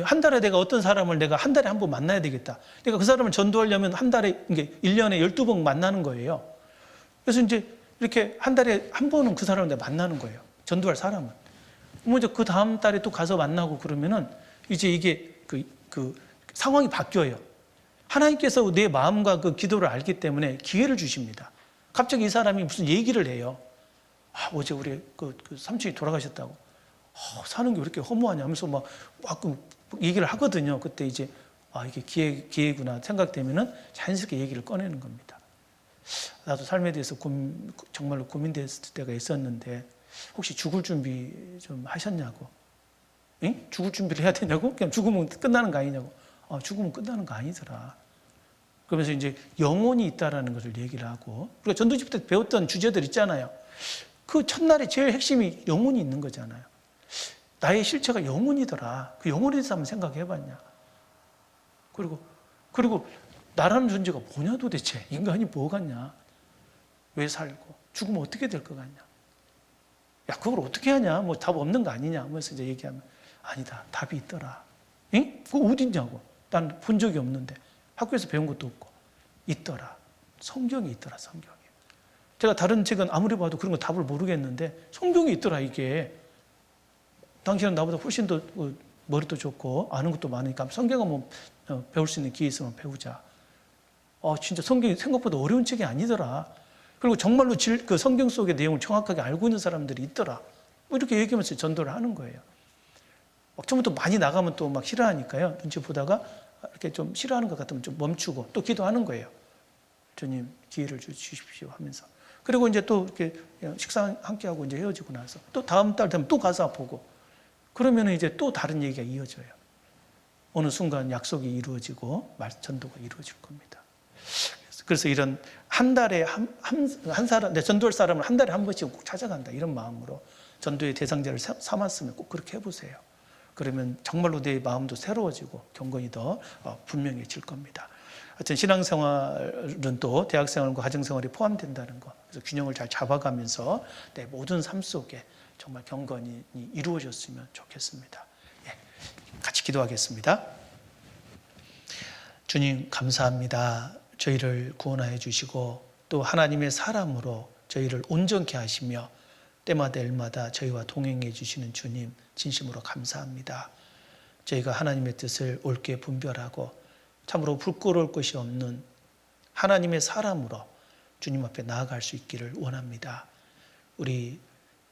S4: 한 달에 내가 어떤 사람을 내가 한 달에 한 번 만나야 되겠다. 내가 그 사람을 전도하려면 한 달에 이게 1년에 12번 만나는 거예요. 그래서 이제 이렇게 한 달에 한 번은 그 사람을 내가 만나는 거예요. 전도할 사람은. 먼저 그 다음 달에 또 가서 만나고 그러면은 이제 이게 그 상황이 바뀌어요. 하나님께서 내 마음과 그 기도를 알기 때문에 기회를 주십니다. 갑자기 이 사람이 무슨 얘기를 해요. 어제 우리 그 삼촌이 돌아가셨다고. 사는 게 왜 이렇게 허무하냐 하면서 막 얘기를 하거든요. 그때 이제 이게 기회구나 생각되면은 자연스럽게 얘기를 꺼내는 겁니다. 나도 삶에 대해서 정말로 고민됐을 때가 있었는데, 혹시 죽을 준비 좀 하셨냐고. 응? 죽을 준비를 해야 되냐고? 그냥 죽으면 끝나는 거 아니냐고. 죽으면 끝나는 거 아니더라. 그러면서 이제 영혼이 있다라는 것을 얘기를 하고, 우리가 전도집 때 배웠던 주제들 있잖아요. 그 첫날에 제일 핵심이 영혼이 있는 거잖아요. 나의 실체가 영혼이더라. 그 영혼에 대해서 한번 생각해 봤냐. 그리고 나라는 존재가 뭐냐 도대체. 인간이 뭐 같냐. 왜 살고. 죽으면 어떻게 될 것 같냐. 야, 그걸 어떻게 하냐. 뭐 답 없는 거 아니냐. 하면서 이제 얘기하면, 아니다. 답이 있더라. 응? 그거 어딨냐고. 난 본 적이 없는데. 학교에서 배운 것도 없고. 있더라. 성경이 있더라, 성경이. 제가 다른 책은 아무리 봐도 그런 거 답을 모르겠는데, 성경이 있더라, 이게. 당신은 나보다 훨씬 더 머리도 좋고 아는 것도 많으니까 성경 한번 배울 수 있는 기회 있으면 배우자. 진짜 성경이 생각보다 어려운 책이 아니더라. 그리고 정말로 그 성경 속의 내용을 정확하게 알고 있는 사람들이 있더라. 뭐 이렇게 얘기하면서 전도를 하는 거예요. 처음부터 많이 나가면 또 막 싫어하니까요. 눈치 보다가 이렇게 좀 싫어하는 것 같으면 좀 멈추고 또 기도하는 거예요. 주님 기회를 주십시오 하면서. 그리고 이제 또 이렇게 식사 함께 하고 이제 헤어지고 나서 또 다음 달 되면 또 가서 보고 그러면 이제 또 다른 얘기가 이어져요. 어느 순간 약속이 이루어지고 전도가 이루어질 겁니다. 그래서 이런 한 달에 한 사람, 전도할 사람은 한 달에 한 번씩 꼭 찾아간다 이런 마음으로 전도의 대상자를 삼았으면 꼭 그렇게 해보세요. 그러면 정말로 내 마음도 새로워지고 경건이 더 분명해질 겁니다. 하여튼 신앙생활은 또 대학생활과 가정생활이 포함된다는 거. 그래서 균형을 잘 잡아가면서 내 모든 삶 속에 정말 경건이 이루어졌으면 좋겠습니다. 예, 같이 기도하겠습니다. 주님 감사합니다. 저희를 구원하여 주시고 또 하나님의 사람으로 저희를 온전케 하시며 때마다 일마다 저희와 동행해 주시는 주님 진심으로 감사합니다. 저희가 하나님의 뜻을 옳게 분별하고 참으로 부끄러울 것이 없는 하나님의 사람으로 주님 앞에 나아갈 수 있기를 원합니다. 우리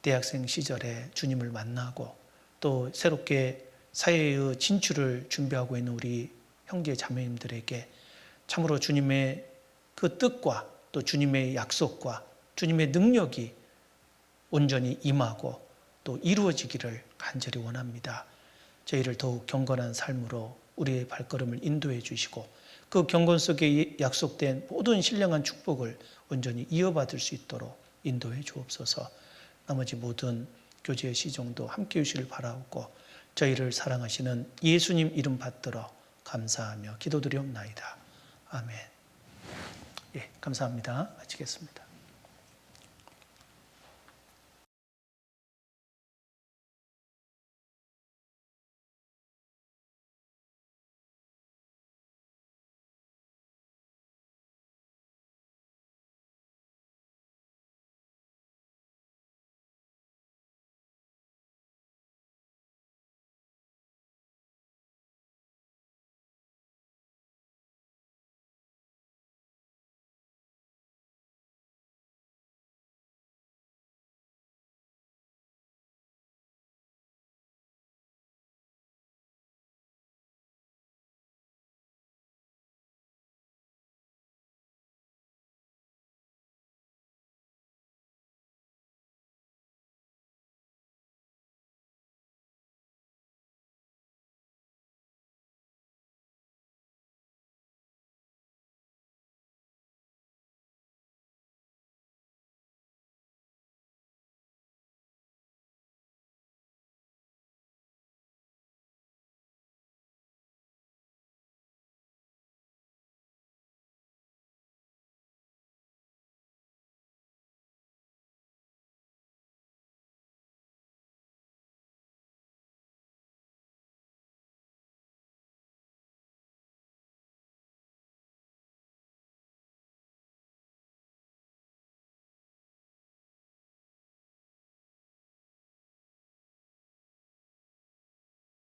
S4: 대학생 시절에 주님을 만나고 또 새롭게 사회의 진출을 준비하고 있는 우리 형제 자매님들에게 참으로 주님의 그 뜻과 또 주님의 약속과 주님의 능력이 온전히 임하고 또 이루어지기를 간절히 원합니다. 저희를 더욱 경건한 삶으로 우리의 발걸음을 인도해 주시고 그 경건 속에 약속된 모든 신령한 축복을 온전히 이어받을 수 있도록 인도해 주옵소서. 나머지 모든 교제의 시종도 함께해 주시길 바라고 저희를 사랑하시는 예수님 이름 받들어 감사하며 기도드리옵나이다. 아멘. 예, 감사합니다. 마치겠습니다.